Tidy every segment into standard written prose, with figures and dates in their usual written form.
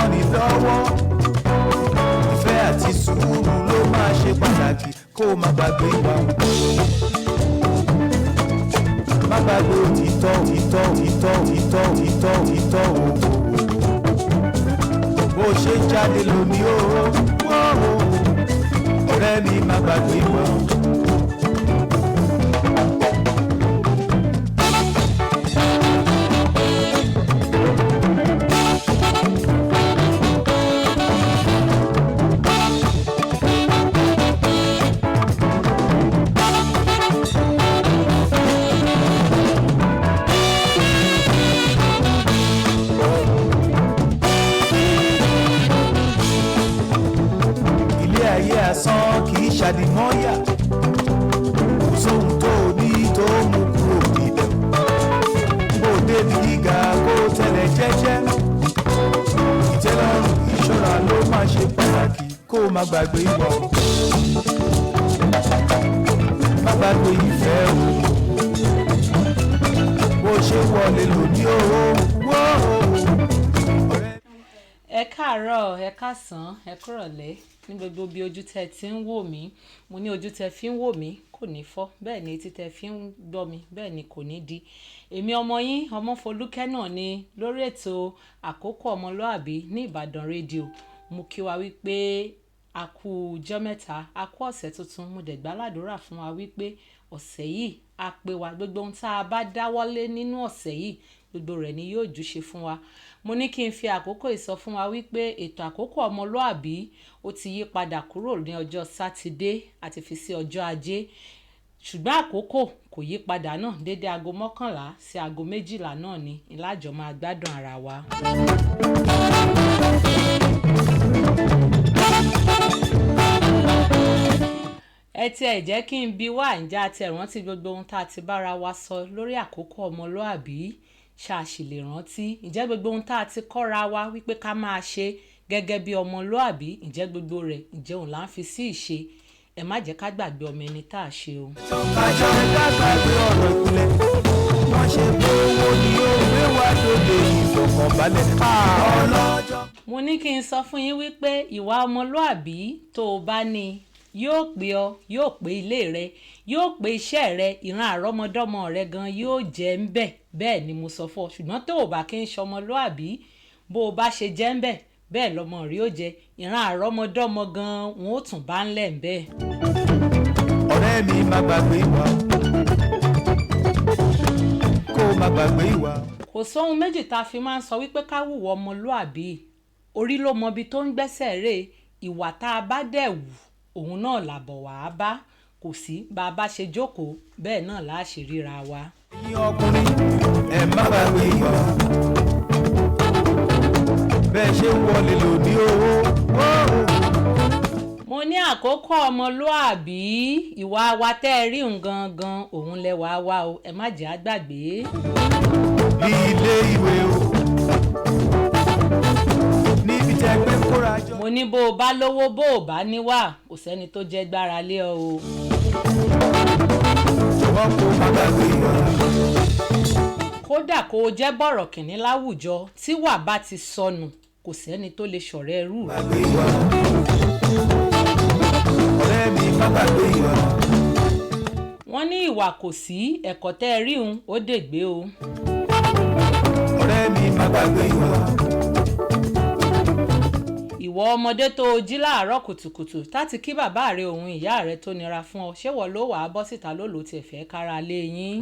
mi lọ́wọ́ ìfẹ́ àti sùúrù ló máa ṣe pàtàkì kó o má gbàgbé ìwà má gbàgbé òtítọ́ títọ́ títọ́ títọ́ títọ́ títọ́ o bó ṣe jáde lómi o ọ̀rẹ́ mi má gbàgbé ìwà. Asán kì í ṣàdìmọ́yà kò sóhun tó ní tó mú kúrò níbẹ̀ kó débi gíga kó tẹ̀lé jẹ́jẹ́ ìtẹ́lọ́rùn ìṣọ́ra ló máa ṣe pàtàkì kó má gbàgbé ìwà má gbàgbé ìfẹ́ o bó ṣe wọlé lóní owó ẹ káàárọ̀ ẹ káàsán ẹ kúrọ̀lẹ́ ní gbogbo bí ojú tẹ ti ń wò mí mo ní ojú tẹ fi ń wò mí kò ní fọ́ bẹ́ẹ̀ ni etí tẹ fi ń gbọ́ mi bẹ́ẹ̀ ni kò ní di èmi ọmọ yín ọmọ Folúkẹ́ náà ni lórí ètò Àkókò Ọmọlúàbí ní Ìbàdàn rédíò mo kí wa wípé a kú ọjọ́ mẹ́ta a kú ọ̀sẹ̀ tuntun mo dẹ̀ gbàládùúrà fún wa wípé ọ̀sẹ̀ yìí á pé wa gbogbo ohun tá a bá dáwọ́lé nínú ọ̀sẹ̀ yìí gbogbo rẹ̀ ni yóò júṣe fún wa mo ní kí n fi àkókò ìsọ fún wa wípé ètò Àkókò Ọmọlúàbí ó ti yí padà kúrò ní ọjọ́ sátidé àti fi sí ọjọ́ ajé ṣùgbọ́n àkókò kò yí padà náà dédé aago 11 sí aago 12 náà ni ìlàjọ máa gbádùn ara wa. ẹ tiẹ̀ jẹ́ kí n bi wá ǹjẹ́ àti ẹ̀rántí gbogbo ohun tá a ti bára wa sọ lórí Àkókò Ọmọlúàbí ṣáàṣì lè rántí ǹjẹ́ gbogbo ohun tá a ti kọ́ra wa wípé ká máa ṣe gẹ́gẹ́ bí ọmọlúàbí ǹjẹ́ gbogbo rẹ̀ ǹjẹ́ òun là ń fi sí ìṣe ẹ má jẹ́ ká gbàgbé ọmọ ẹni tá a ṣe o. kájọ ẹ̀ka gbàgbé ọ̀rọ̀ ìpìlẹ̀ wọ́n ṣe pé owó ni ó gbé wá lóde ìfọ̀kànbalẹ̀ ọlọ́jọ́. mo ní kí n sọ fún yín wípé ìwà ọmọlúàbí tó o bá ní yóò pé ọ yóò pé ilé rẹ yóò pé iṣẹ́ rẹ ìran àrọ́mọdọ́mọ rẹ gan yóò jẹ́ ń bẹ̀ bẹ́ẹ̀ ni mo sọ fún ọ ṣùgbọ́n tó o bá kí n ṣọmọlúàbí bó o bá ṣe jẹ́ ń bẹ̀ bẹ́ẹ̀ lọmọ rí ó jẹ ìran àrọ́mọdọ́mọ gan wọn ó tún bá ń lẹ̀ ń bẹ́ẹ̀. ọ̀rẹ́ mi má gbàgbé ìwà kó má gbàgbé ìwà. kò sóhun méjì tá a fi máa ń sọ wípé ká hùwà ọmọlúàbí orí ló mọbi tó ń gbẹ́sẹ̀ rè ìwà tá a bá dẹ̀ wù òun náà làbọ̀ wá bá kò sí bá a bá ṣe jókòó bẹ́ẹ̀ náà là á ṣe ríra wa. ẹ̀yin ọkùnrin ẹ má gbàgbé ìwà bẹ́ẹ̀ ṣe wọlé lòdì owó. mo ní Àkókò Ọmọlúàbí ìwà wa tẹ́ ẹ rí gangan òun lẹ́wà wa o ẹ má jẹ́ àgbàgbé. ní ilé ìwé o níbi tẹ́ gbé kóra jọ. mo ní bó o bá lówó bó o bá níwà kò sẹ́ni tó jẹ́ gbára lé ọ o. wọ́n kò má gbàgbé ìwà. kódà kó o jẹ́ bọ̀rọ̀kìnní láwùjọ tí wà bá ti sọnù kò sẹ́ni tó lè ṣọ̀rẹ́ rú. gbàgbé ìwà ọ̀rẹ́ mi má gbàgbé ìwà. wọ́n ní ìwà kò sí ẹ̀kọ́ tẹ́ ẹ rí un ó dègbé o. ọ̀rẹ́ mi má gbàgbé ìwà. ìwọ ọmọdé tó o jí láàárọ̀ kùtùkùtù láti kí bàbá rẹ òun ìyá rẹ tó nira fún ọ ṣé wọ́n ló wàá bọ́ síta ló lò tiẹ̀ fẹ́ kára lé yín.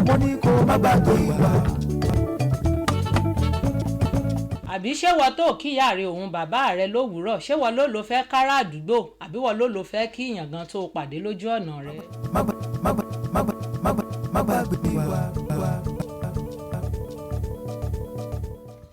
mo ní kó má gbàgbé ìwà. àbí ṣé wọ́n tó kíyà rẹ òun bàbá rẹ lówùúrọ̀ ṣé wọ́n ló lò fẹ́ kára àdúgbò àbí wọ́n ló lò fẹ́ kí ìyàn gan tó o pàdé lójú ọ̀nà rẹ. má gbàgbé ìwà.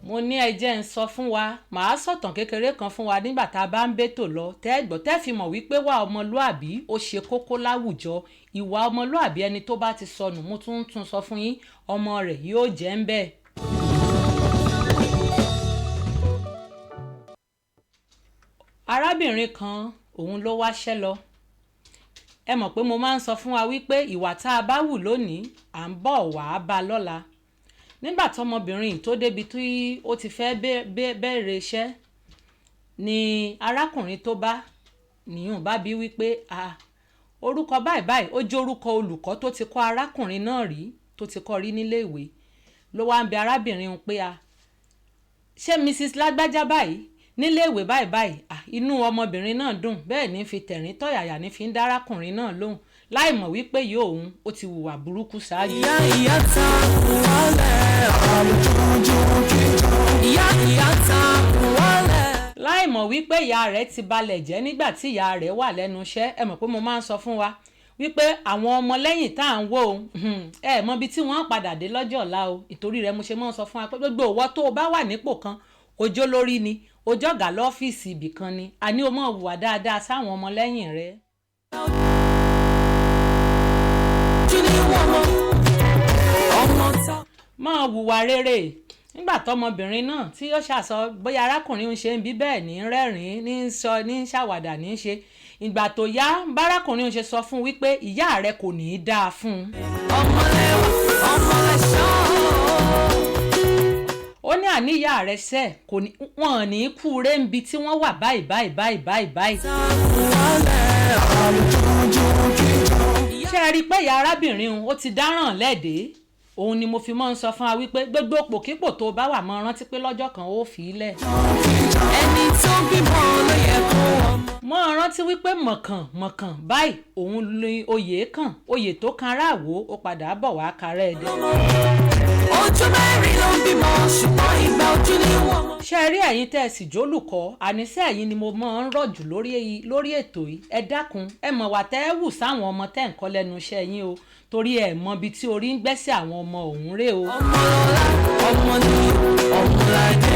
mo ní ẹ jẹ́ ń sọ fún wa màá sọ̀tàn kékeré kan fún wa nígbà tá a bá ń bẹ́tò lọ tẹ́gbọ́ tẹ́ fi mọ̀ wípé wà ọmọlúàbí ó ṣe kókó láwùjọ ìwà ọmọlúàbí ẹni tó bá ti sọnù mo tún sọ fún yín ọmọ rẹ̀ yóò jẹ́ ń bẹ́ẹ̀. arábìnrin kan òun ló wáṣẹ́ lọ ẹ mọ̀ pé mo máa ń sọ fún wa wípé ìwà tá a bá wù lónìí à ń bọ̀ wá bá lọ́la nígbà tọmọbìnrin tó débi tí ó ti fẹ́ bẹ̀rẹ̀ iṣẹ́ ni arákùnrin tó bá nìyún bá bí wípé orúkọ báyìí ó jẹ́ orúkọ olùkọ́ tó ti kọ́ arákùnrin náà rí tó ti kọ́ rí nílé ìwé ló wá ń bi arábìnrin pé ṣé Mrs. lágbájá báyìí nílé ìwé báyìí inú ọmọbìnrin náà dùn bẹ́ẹ̀ ní fi tẹ̀rín tọ̀yàyà ní fi ń dárákùnrin náà lóhùn láì mọ̀ wípé yóò òun ó ti hùwà burúkú ṣáájú. ìyá ta wọlé ìyá ta wọlé. láì mọ̀ wípé ìyá rẹ̀ ti balẹ̀ jẹ́ nígbà tí ìyá rẹ̀ wà lẹ́nu iṣẹ́ ẹ mọ̀ pé mo máa ń sọ fún wa wípé àwọn ọmọ lẹ́yìn tá à ń wò ó ẹ mọ̀ ibi tí wọ́n padà dé lọ́jọ́ ọ̀la o ìtorí rẹ̀ mo ṣe máa ń sọ fún wa pé gbogbo òwò tó o bá wà nípò kan ojó lórí ni ojọ́gà lọ́fíìsì ibì kan ni àní o máa hùwà dáadáa sáwọn ọmọ lẹ́yìn rẹ̀. máa hùwà rere nígbà tọmọbìnrin náà tí ó ṣàsọ bóyá arákùnrin ń ṣe ń bí bẹ́ẹ̀ ní rẹ́rìn-ín ní sọ ní ṣàwàdà ní ṣe ìgbà tó yá bárákùnrin ń ṣe sọ fún wípé ìyá rẹ̀ kò ní í dáa fún un. ó ní àníyá rẹ̀ sẹ́ kò ní wọ́n ní í kú rẹ́ ń bi tí wọ́n wà báyìí. ṣé ẹ rí i pé ìyá arábìnrin ó ti dáràn lẹ́ẹ̀dẹ́ òun ni mo fi máa ń sọ fún wa wípé gbogbo pòkípò tó bá wà máa rántí pé lọ́jọ́ kan ó fi í lẹ̀. ẹni tó bímọ ló yẹ kó ọmọ. máa rántí wípé mọ̀kàn báyìí òun ni oyè tó kan aráàwọ̀ ó padà bọ̀ wá kárẹ́ ẹ̀dẹ́. ojú mẹ́rin ló ń bímọ ṣùgbọ́n ìgbà ojú ni wọ́n mọ̀. ṣé ẹ rí ẹ̀yin tẹ́ ẹ sì jólùkọ́ àníṣe ẹ̀yin ni mo máa ń rọ̀jù lórí ètò yìí ẹ dákun ẹ mọ̀ wà tẹ́ ẹ wù sáwọn ọmọ tẹ́ ń kọ́ lẹ́nu iṣẹ́ yín o torí ẹ mọ ibi tí orí ń gbẹ́sẹ̀ àwọn ọmọ òun rè o. ọmọlọ́lá ọmọ ni ọmọlàjẹ.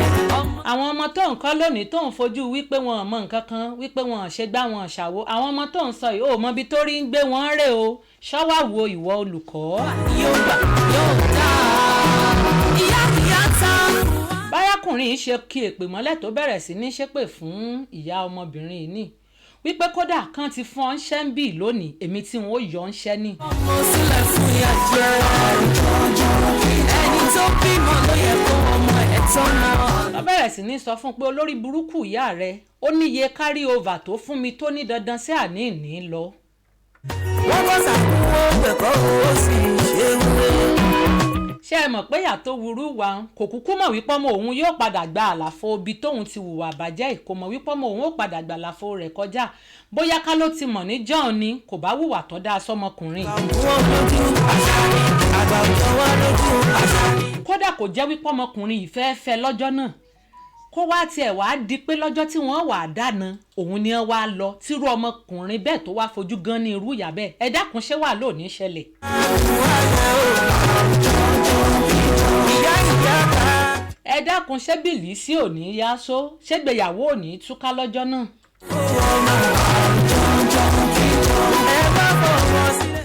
àwọn ọmọ tó ń kọ́ lónìí tó ń fojú wípé wọn ò mọ nǹkan kan wípé wọn ò ṣe gbá wọn ṣàwo àwọn ọmọ tó ń sọ yìí ò mọ ibi tó rí ń gbé wọn rè o ṣọ́wá wo ìwọ olùkọ́. yóò dá ìyá ta. bárákùnrin yìí ṣe kí èpè mọ́lẹ̀ tó bẹ̀rẹ̀ sí ní ṣépè fún ìyá ọmọbìnrin yìí ní wípé kódà kan ti fún ọ ń ṣẹ́ ń bì lónìí èmi tí wọn ó yọ ń ṣẹ́ ní. ọmọ sílẹ̀ fún ìyá jẹ́ ẹni tó bímọ ló yẹ kó ọmọ ẹ̀ tọ́ náà. wọ́n bẹ̀rẹ̀ sí ní sọ fún pé olórí burúkú ìyá rẹ̀ ó níye carry over tó fún mi tó ní dandan sí àní ìní lọ. wọ́n bọ́ sàkúnwó pẹ̀kọ́ owó sì ṣe ń wé. ṣé ẹ mọ̀ pé ìyá tó wúrú wa kò kúkú mọ̀ wípé ọmọ òun yóò padà gba àlàfo ibi tóun ti hùwà bàjẹ́ kò mọ̀ wípé ọmọ òun ó padà gba àlàfo rẹ̀ kọjá bóyá ká ló ti mọ̀ ní john ni kò bá hùwà tó dáa sọmọkùnrin. kódà kò jẹ́ wípé ọmọkùnrin yìí fẹ́ fẹ́ lọ́jọ́ náà kó wá tiẹ̀ wá di pé lọ́jọ́ tí wọ́n wà á dáná òun ni wọ́n wá lọ tírú ọmọkùnrin bẹ́ẹ̀ tó wá fojú gan ní irú ìyá bẹ́ẹ̀ ẹ dákun ṣé wà lónìí ṣẹlẹ̀. ẹ dákun ṣé bìlísì ò ní yá só ṣégbéyàwó ò ní túká lọ́jọ́ náà.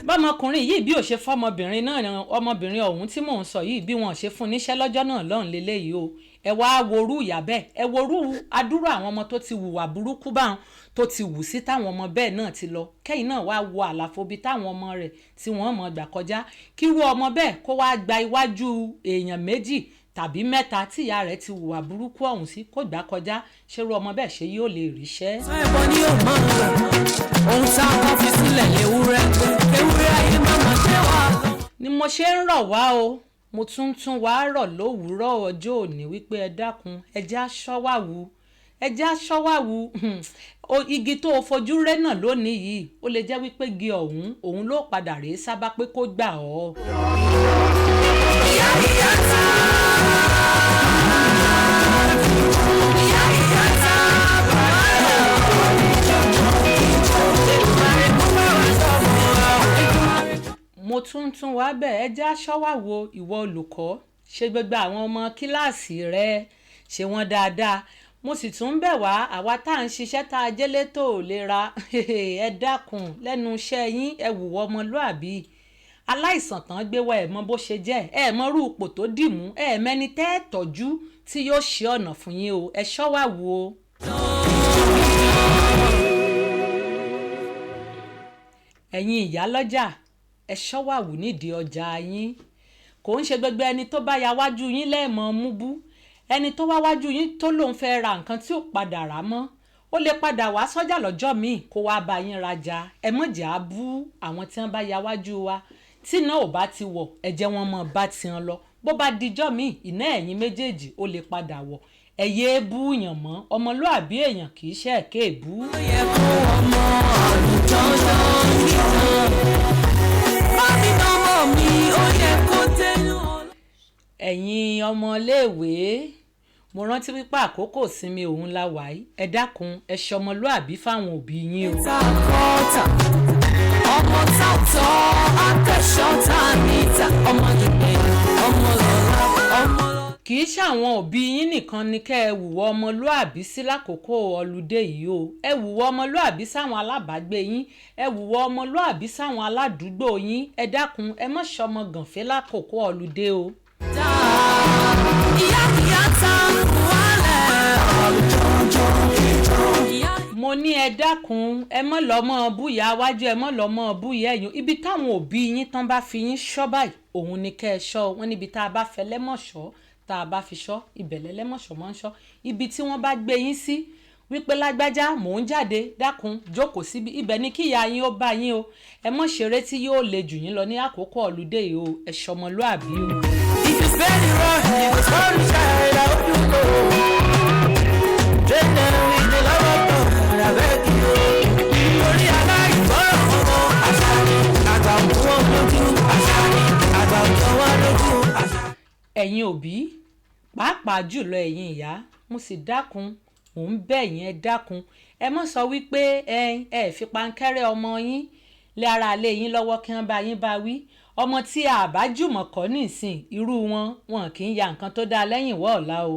bọ́mọkùnrin yìí bí ò ṣe fọmọbìnrin náà ọmọbìnrin ọ̀hún tí mò ń sọ yìí bí wọ́n ṣe fún níṣẹ́ lọ́jọ́ náà lọ́hùn lélẹ́yìí o ẹ wá worú ìyá bẹ́ẹ̀ ẹ worú adúrú àwọn ọmọ tó ti hùwà burúkú báwọn tó ti wù sí táwọn ọmọ bẹ́ẹ̀ náà ti lọ kẹ́yìn náà wá wo àlàfo bíi táwọn ọmọ rẹ̀ tí wọ́n mọ̀ gbà kọjá kírú ọmọ bẹ́ẹ̀ kó wá gba iwájú èèyàn méjì tàbí mẹ́ta tí ìyá rẹ̀ ti hùwà burúkú ọ̀hún sí kó gbà kọjá ṣerú ọmọ bẹ́ẹ̀ ṣe yóò lè ríṣẹ́. ẹ̀bọ ni yóò máa ń lọ ohun tá a kọ́ fi sílẹ̀ léwúrẹ́ ewúrẹ́ ayé máa máa ṣe wá. ni mo ṣe ń rọ̀ wá o mo tún wá rọ̀ lówùúrọ̀ ọjọ́ òní wípé ẹ dákun ẹjẹ́ aṣọ́wàwù igi tó o fojú rẹ́ náà lónìí yìí ó lè jẹ́ wípé igi òun ló padà rèé sábà pé kó gbà ọ́. ìyá ta. mo tún wá bẹ́ẹ̀ ẹ jẹ́ aṣọ́wàwò ìwọ olùkọ́ ṣe gbogbo àwọn ọmọ kíláàsì rẹ ṣe wọ́n dáadáa mo sì tún bẹ̀ wá àwa tá à ń ṣiṣẹ́ tá a jẹ́ létò ìlera ẹ dákun lẹ́nu iṣẹ́ yín ẹ wùwọ́ ọmọlúàbí aláìsàn tán gbé wá ẹ mọ bó ṣe jẹ́ ẹ mọ irú ipò tó dìmú ẹ mẹ́ni tẹ́ ẹ tọ́jú tí yóò ṣe ọ̀nà fún yín o ẹ ṣọ́wàwò o. ẹ̀yin ìyálọ́jà ẹ ṣọ́wàwù nídìí ọjà yín kò ń ṣe gbogbo ẹni tó bá ya wájú yín lẹ́ẹ̀mọ́ mú bú ẹni tó wá wájú yín tó lóun fẹ́ ra nǹkan tí ò padà rà mọ́ ó lè padà wá sọ́jà lọ́jọ́ míì kó wá bá yín rajà ẹ mọ̀ jẹ́ á bú àwọn tí wọ́n bá ya wájú wa tí iná ò bá ti wọ̀ ẹ jẹ́ wọn mọ̀ bá tiwọn lọ bó bá dijọ́ míì iná ẹ̀yìn méjèèjì ó lè padà wọ̀ ẹ yéé bú yàn mọ́ ọmọlúàbí èèyàn kì í ṣe ẹ̀kẹ́ èbú. ó yẹ kó ọmọ àlùjọ́jọ́ nìkan bábí ọmọ mi ó yẹ kó tẹnu. ẹ̀yin ọmọléèwé mo rántí wípé àkókò ìsinmi òun la wà yìí ẹ dákun ẹ ṣọmọlúàbí fáwọn òbí yín o. ta kọ́ta ọmọ tààtọ̀ akẹ́ṣọ́ta níta ọmọ ìgbẹ́ ọmọ lọ́la ọmọ lọ́la. kì í ṣàwọn òbí yín nìkan ni kẹ́ ẹ wùwọ́ ọmọlúàbí sí lákòókò ọlùdé yìí o ẹ wùwọ́ ọmọlúàbí sáwọn alábàágbé yín ẹ wùwọ́ ọmọlúàbí sáwọn aládùúgbò yín ẹ dákun ẹ má ṣọmọ gànfẹ́ lákòókò ọlùdé o. ìyá ìyá ta wálẹ̀ ọ̀jọ̀jọ̀ ìjọ. mo ní ẹ dákun ẹ mọ́ lọ́mọ búyà wájú ẹ mọ́ lọ́mọ búyà ẹ̀yìn ibi táwọn òbí yín tán bá fi yín ṣọ́ báyìí òun ni kẹ́ ẹ ṣọ́ wọn níbi tá a bá fẹ́ lẹ́mọ̀ṣọ́ tá a bá fi ṣọ́ ìbẹ̀lẹ̀ lẹ́mọ̀ṣọ́ máa ń ṣọ́ ibi tí wọ́n bá gbé yín sí wípé lágbájá mò ń jáde dákun jókòó síbi ibẹ̀ ni kíyà yín ó bá yín o ẹ mọ̀ ṣeré tí yóò le jù yín lọ ní àkókò ọ̀lùdé yìí o ẹ ṣọmọlúàbí o. If you spend it wrong, you go spoil the child. I hope you know. Train them with the love of God. I beg you. Torí aláìgbọràn ọmọ àṣà ni àgbà òkú lójú àṣà ni àgbà òjò wá lójú àṣà. ẹ̀yin òbí pàápàá jùlọ ẹ̀yin ìyá mo sì dákun mò ń bẹ̀ yín ẹ dákun ẹ mọ̀ sọ wípé ẹ fi pankẹ́rẹ́ ọmọ yín lé ara lé yín lọ́wọ́ kí wọ́n bá yín bá wí ọmọ tí a bá jùmọ̀ kọ́ nísìn irú wọn kì í ya nǹkan tó dáa lẹ́yìn wọ́ ọ̀la o.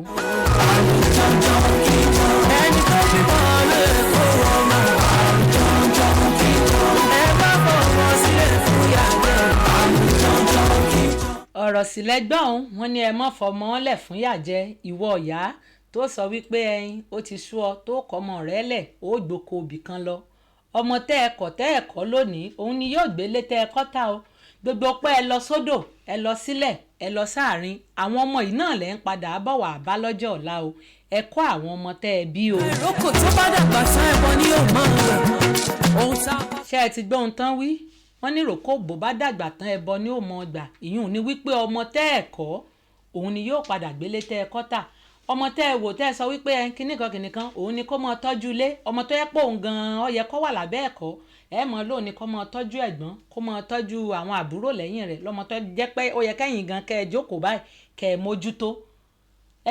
Ẹni tó fi mọ́ lè kó ọmọ àlùjọ́jọ́ kíjọ. Ẹ bá fọwọ́ sílẹ̀ fún yàgbẹ́ àlùjọ́jọ́ kíjọ. ọ̀rọ̀ sílẹ̀ gbọ́n wọn ní ẹ mọ́ fọmọ lẹ̀ fún yàjẹ́ ìwọ ọ̀yá tó sọ wípé ó ti sú ọ tó kọ́ ọmọ rẹ̀ lẹ̀ ó gboko òbí kan lọ ọmọ tẹ́ ẹ kọ́ lónìí òun ni yóò gbélé tẹ́ ẹ kọ́ ta o gbogbo pé ẹ lọ sódò ẹ lọ sílẹ̀ ẹ lọ sáàrin àwọn ọmọ yìí náà lẹ́ ń padà bọ̀ wá bá lọ́jọ́ ọ̀la o ẹ kọ́ àwọn ọmọ tẹ́ ẹ bí o. Ìrókò tó bá dàgbà tán ẹbọ ni yóò máa ń rẹ̀ ohun tá a bá. ṣé ẹ ti gbọ́ ohun tán wí wọ́n ní ìrókò bó bá dàgbà tán ẹbọ ni ó mọ gbà ìyún ni wípé ọmọ tẹ́ ẹ kọ́ òun ni yóò padà gbélé tẹ́ ẹ kọ́ tà ọmọ tẹ́ ẹ wò tẹ́ ẹ sọ wípé kìnnìkan òun ni kó mọ tọ́jú ilé ọmọ tó yẹ pé òun gan-an ó yẹ kó wà lábẹ́ ẹ̀kọ́ ẹ mọ̀ lónìí kó mọ tọ́jú ẹ̀gbọ́n kó mọ tọ́jú àwọn àbúrò lẹ́yìn rẹ̀ lọ́mọ tó jẹ́ pé ó yẹ kẹ́yìn gan kẹ́ ẹ jókòó báyìí kẹ́ ẹ mójútó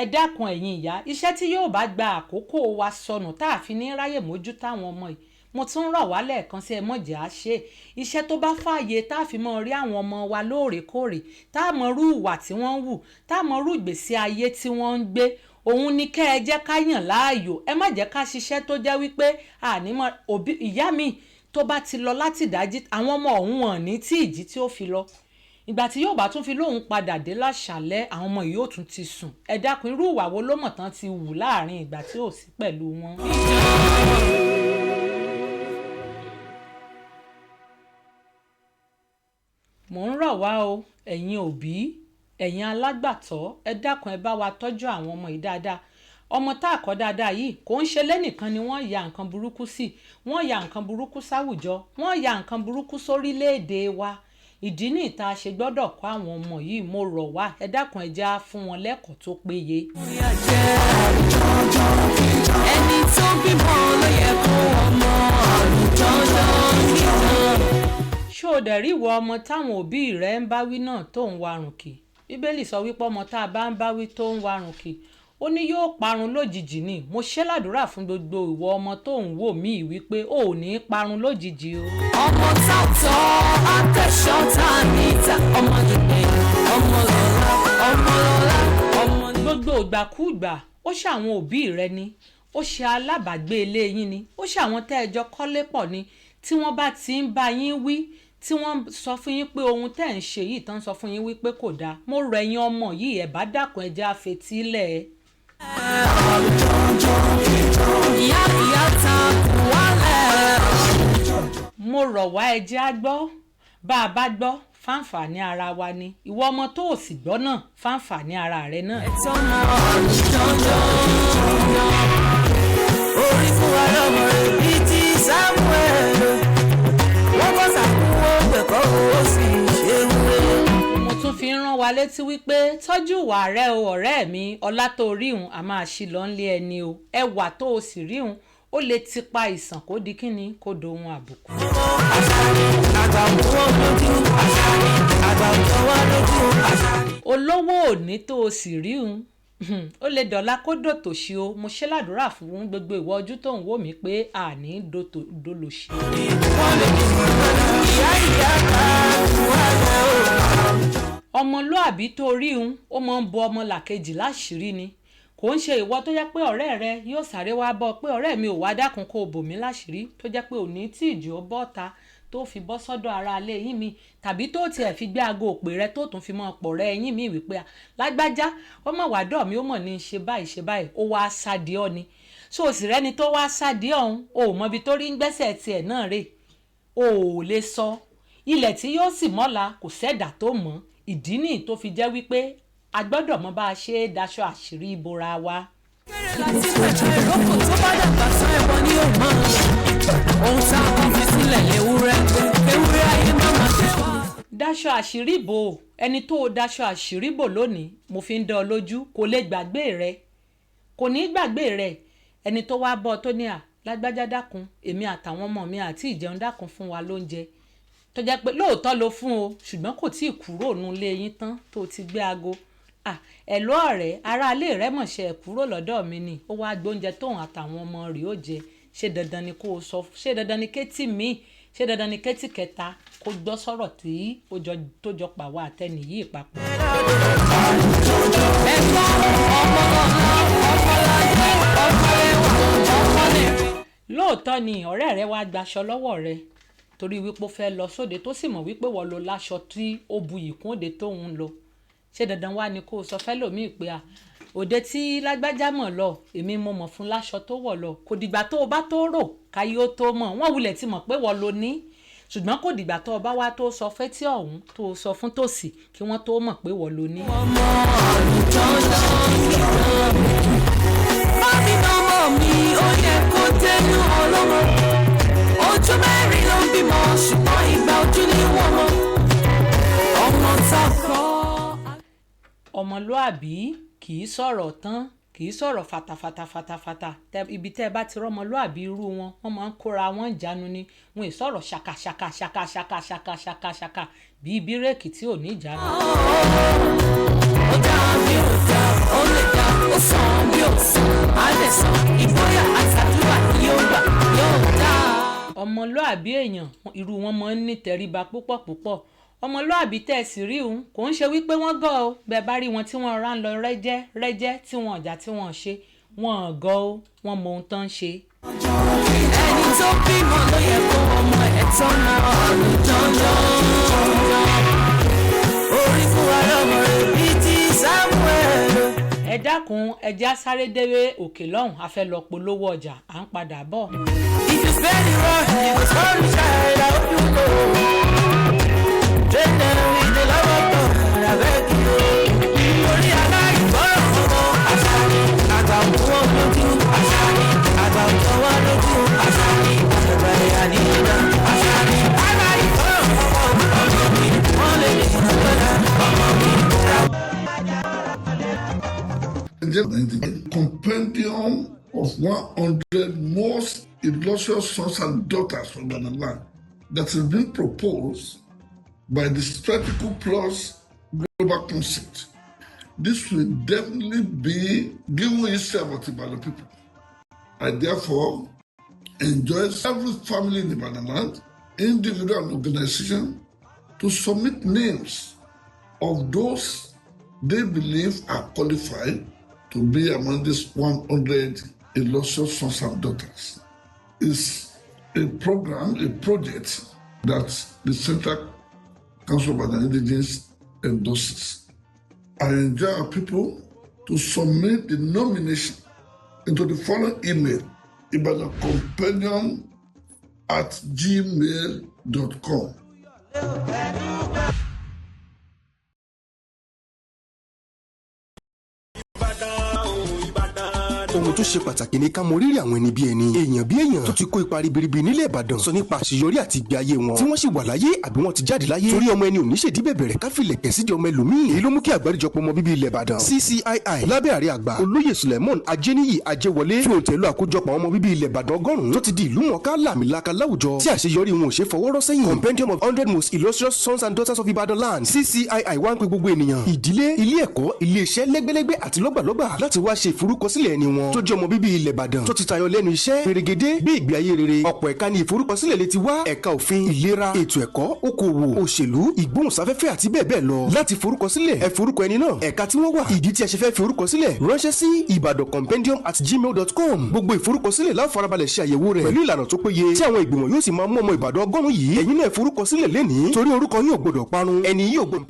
ẹ dákun ẹ̀yin ìyá iṣẹ́ tí yóò bá gba àkókò wa sọnù tá a fi ní ráyè mójútó àwọn ọmọ yìí mo tún rọ̀ wá lẹ́ẹ̀kan sí ẹ mọ̀jẹ̀ á ṣe iṣẹ́ tó bá fààyè tá a fi mọ rí àwọn ọmọ wa lóòrèkóòrè tá a mọ rú ìwà tí wọ́n ń wù tá a mọ rú ìgbésí ayé tí wọ́n ń gbé òun ni kẹ́ ẹ jẹ́ ká yàn láàyò ẹ má jẹ́ ká ṣiṣẹ́ tó jẹ́ wípé ànímọ̀ òbí ìyá mi tó bá ti lọ láti dájí àwọn ọmọ ọ̀hún wọn ní tí ìjí tí ó fi lọ ìgbà tí yóò bá tún fi lóun padà dé láṣàlẹ̀ àwọn ọmọ yìí ó tún ti sùn ẹ dákun irú ìwà wo ló mọ̀ tán ti wù láàrin ìgbà tí ò sí pẹ̀lú wọn. mò ń rọ̀ wá o ẹ̀yin òbí ẹ̀yin alágbàtọ́ ẹ dákun ẹ bá wa tọ́jú àwọn ọmọ yìí dáadáa ọmọ tá a kọ́ dáadáa yìí kò ń ṣe lẹ́nìkan ni wọ́n ya nǹkan burúkú sí wọ́n ya nǹkan burúkú sáwùjọ wọ́n ya nǹkan burúkú sórílẹ̀-èdè wa ìdí ní ìta ṣe gbọ́dọ̀ kọ́ àwọn ọmọ yìí mo rọ̀ wá ẹ dákun ẹ já fún wọn lẹ́kọ̀ọ́ tó péye. Ẹni tó bímọ ló yẹ kó ọmọ àlùjọ́jọ́ kíjọ. ṣó o dẹ̀ rí ìwọ ọmọ táwọn òbí rẹ̀ ń báwí náà tó ń warùn kì bíbélì sọ wípé ọmọ tá a bá ń báwí tó ń warùn kì ó ní yóò parun lójijì ni mo ṣe ládùúrà fún gbogbo ìwọ ọmọ tó ń wò mí wípé ò ní parun lójijì o. Ọmọ tààtọ̀ akẹ́ṣọ́ta níta ọmọ ìgbẹ́ ọmọ lọ́la ọmọ lọ́la ọmọ. gbogbo ìgbàkúùgbà ó ṣàwọn òbí rẹ ni ó ṣe alábàágbé ilé yín ni ó ṣàwọn tẹ́ ẹ jọ kọ́lé pọ̀ ni tí wọ́n bá ti ń bá yín wí tí wọ́n sọ fún yín pé ohun tẹ́ ń ṣe yìí tán sọ fún yín wípé kò dáa mo rọ̀ ẹ̀yin ọmọ yìí ẹ̀ bá dákun ẹ jẹ́ á fetílẹ̀. Ìyá ìyá ta kù wálẹ̀. mo rọ̀ wá ẹ jẹ́ á gbọ́ bá a bá gbọ́ fáǹfààní ara wa ni ìwọ ọmọ tó ò sì gbọ́ náà fáǹfààní ara rẹ náà. orí fún wa lọ́mọ rẹ̀ bíi ti Samuel wọ́n kọ́ sàkúnwó gbẹ̀kọ́ ó sì ṣe wúre. mo tún fi ń rán wa létí wípé tọ́jú ìwà rẹ o ọ̀rẹ́ mi ọlá tó ríhun a máa ṣí lọ nílé ẹni o ẹwà tó o sì ríhun ó lè ti pa ìsàn kó di kíni kó dohun àbùkù. àgbà òjò lójú àgbà òjò wá lójú. olówó òní tó o sì ríhun ó lè dọ̀la kó dòtòṣì o mo ṣe ládùúrà fún gbogbo ìwọ ojú tó ń wò mí pé àní dolòṣì. ọmọlúàbí tó rí un ó máa ń bo ọmọ làkejì láṣìírí ni kò ń ṣe ìwọ tó jẹ́ pé ọ̀rẹ́ rẹ yóò sáré wá bọ́ pé ọ̀rẹ́ mi ò wá dákun kó o bò mí láṣìírí tó jẹ́ pé òní tí ìjì ó bọ́ta tó fi bọ́ sọ́dọ̀ ara alẹ́ yín mi tàbí tó tiẹ̀ fi gbé aago òpè rẹ tó tún fi mọ́ ọ̀pọ̀ rẹ yín mi wípé lágbájá ó mọ̀ wá dọ̀ mí ó mọ̀ ní ṣe báyìí ó wá sáde ọ́ ni so òsì rẹni tó wá sáde ọ̀hún o ò mọbi tó rí ń gbẹ́sẹ̀ tiẹ̀ náà rè o ò lè sọ ilẹ̀ tí yóò sì mọ́la kò sẹ́dà tó mọ̀ ìdí nìyí tó fi jẹ́ wípé a gbọ́dọ̀ mọ bá a ṣe é daṣọ àṣírí ìbora wa. láti pẹ̀jọ́ ìrókò tó bá dàgbà sán ẹ̀bọ ní òun ohun tá a kàn fi sílẹ̀ léwúrẹ́ ewúrẹ́ ayé má máa ṣe wá. daṣọ àṣírí bò ẹni tó o daṣọ àṣírí bò lónìí mo fi ń dán ọ lójú kò lè gbàgbé rẹ kò ní gbàgbé rẹ ẹni tó wá bọ́ tó ní à lágbájá dákun èmi àtàwọn ọmọ mi àti ìjẹun dákun fún wa lóúnjẹ tó jẹ́ pé lóòótọ́ ló fún o ṣùgbọ́n kò tí ì kúrò nílé yín tán tó ti gbé aago ẹ̀lọ́ ọ̀rẹ́ aráalé rẹ̀ mọ̀ṣẹ́ ẹ̀ kúrò lọ́dọ̀ mi ni ó wáá gbóúnjẹ tóun àtàwọn ọmọ rẹ̀ ó jẹ ṣé dandan ni kó o sọ ṣé dandan ni kétí mi ṣé dandan ni kétí kẹta kó gbọ́ sọ̀rọ̀ tí tó jọ pàwọ́ àtẹnì yìí papọ̀. lóòótọ́ ni ọ̀rẹ́ rẹ wá gbaṣọ lọ́wọ́ rẹ torí wípé ó fẹ́ lọ sóde tó sì mọ̀ wípé wọ́n lo láṣọ tí ó buyì kún òde tóun lọ ṣé dandan wá ni kó o sọ fẹ́lòmíì pé òde tí lágbájá mọ̀ lọ èmi mo mọ̀ fún láṣọ tó wọ̀ lọ kò dìgbà tó o bá tó rò káyé ó tó mọ̀ wọ́n wulẹ̀ ti mọ̀ pé wọ́n lo ní ṣùgbọ́n kò dìgbà tó o bá wá tó sọ fẹ́tí ọ̀hún tó o sọ fún tòsì kí wọ́n tó mọ̀ pé wọ́n lo ní. ọmọ ọmọ mi ó yẹ kó tẹnu ọlọ́mọ ojú mẹ́rin ló ń bímọ ṣùgbọ́n ìgbà ojú ni wọ́n mọ ọmọ tá a kọ́. ọmọlúàbí kì í sọ̀rọ̀ tán kì í sọ̀rọ̀ fatafata ibi tẹ́ ẹ bá ti rọ́mọlúàbí irú wọn wọ́n máa ń kóra wọn jánu ni wọn ì sọ̀rọ̀ ṣaka bíi bírèkì tí ò ní ìjánu. ó dá bí ó dá ó lè dá ó sàn bí ó sàn á lè sàn ìgboyà àtàdúrà yóò gbà yóò dá. ọmọlúàbí èèyàn irú wọn máa ń ní tẹríba púpọ̀ ọmọlúàbí tẹ́ ẹ sì rí òun kò ń ṣe wípé wọ́n gọ̀ ọ́ bẹ́ẹ̀ bá rí wọn tí wọ́n rán lọ rẹ́jẹ́ tí wọ́n ọ̀jà tí wọ́n ṣe wọ́n gọ̀ ọ́ wọ́n mọ ohun tán ń ṣe. ẹni tó bímọ ló yẹ kó ọmọ ẹ̀ tọ́nà ọ̀run dandan orí fún wa lọ́mọ rẹ̀ bíi ti Samuel. ẹ dákun ẹjẹ́ sáré déwé òkè lọ́hùn a fẹ́ lọ polówó ọjà à ń padà bọ̀. if you spend the road you go turn the child out you go. train them with the love of God abeg you. orí aláìgbọràn ọmọ àṣàlẹ̀ àgbà òjò lójú àṣàlẹ̀ àgbà òjò wá lójú àṣàlẹ̀ àgbà ìyá nìyẹn àṣàlẹ̀ aláìgbọràn ọmọ mi wọ́n lè ní ìgbọ́dọ̀ ọmọ mi. Compendium of 100 most illustrious sons and daughters from the land that has been proposed by the Strategical Plus Global Concept. This will definitely be given itself by the people. I therefore enjoy every family in the land, individual and organization, to submit names of those they believe are qualified to be among these 100 illustrious sons and daughters. It's a program, a project that the Central Council of the Indigenous endorses. I enjoy our people to submit the nomination into the following email, ibadacompanion@gmail.com. ohun tó ṣe pàtàkì ní ká mọ rírì àwọn ẹni bí ẹni, èèyàn bí èèyàn tó ti kó ipa ribiribi nílẹ̀ Ìbàdàn sọ nípa àṣeyọrí àti ìgbé ayé wọn tí wọ́n sì wà láyé àbí wọ́n ti jáde láyé. Torí ọmọ ẹni ò ní ṣèdí bẹ̀bẹ̀rẹ̀ ká filẹ̀ kẹ̀ sídìí ọmọ ẹlòmíì. Èyí ló mú kí àgbáríjọpọ̀ ọmọ bíbí ilẹ̀ Ìbàdàn CCII lábẹ́ ààrẹ àgbà olóyè Suleiman Ajeniyi Ajewole fi òǹtẹ̀ lu àkójọpọ̀ ọmọ bíbí ilẹ̀ Ìbàdàn 100 tó ti di ìlú mọ̀ọ́ká làmìlaka láwùjọ tí àṣeyọrí wọn ò ṣe fọwọ́rọ́ sẹ́yìn. Compendium of 100 most illustrious sons and daughters of Ibadan land CCII wá ń pe gbogbo ènìyàn, ìdílé, ilé ẹ̀kọ́, ilé iṣẹ́ lẹ́gbẹ́lẹ́gbẹ́ àti lọ́gbàlọ́gbà láti wá ṣe ìforúkọsílẹ̀ ẹni wọn tó jẹ́ ọmọ bíbí ilẹ̀ Ìbàdàn tó ti tayọ lẹ́nu iṣẹ́ pèrègédé bí ìgbé ayé rere. Ọ̀pọ̀ ẹ̀ka ni ìforúkọsílẹ̀ lè ti wá: ẹ̀ka òfin, ìlera, ètò ẹ̀kọ́, okòwò, òṣèlú, ìgbóhùnsáfẹ́fẹ́ àti bẹ́ẹ̀ bẹ́ẹ̀ lọ. Láti forúkọsílẹ̀ ẹ forúkọ ẹni náà, ẹ̀ka tí wọ́n wà, ìdí tí ẹ ṣe fẹ́ fi orúkọsílẹ̀ ránṣẹ́ sí ibadanCompendium@gmail.com. Gbogbo ìforúkọsílẹ̀ la farabalẹ̀ ṣe àyẹ̀wò rẹ̀ pẹ̀lú ìlànà tó péye tí àwọn ìgbìmọ̀ yóò sì máa mú ọmọ Ìbàdàn 100 yìí. Ẹ̀yin náà forúkọsílẹ̀ lénìí torí orúkọ yín ò gbọdọ̀ parun, ẹni yìí ò gbọdọ̀.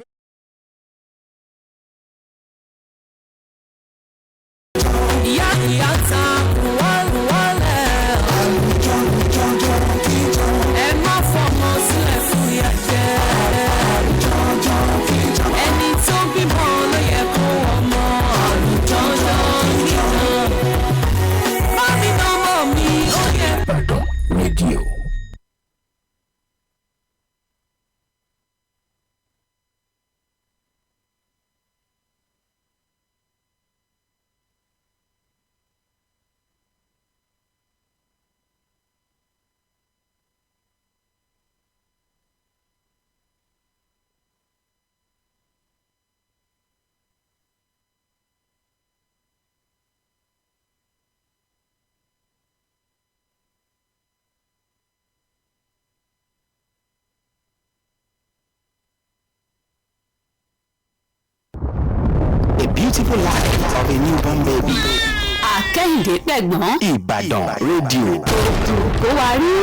Beautiful life of a newborn baby. Akẹ́yìndé Pẹ̀gbọ́n. Ìbàdàn rédíò. Ó wà rí.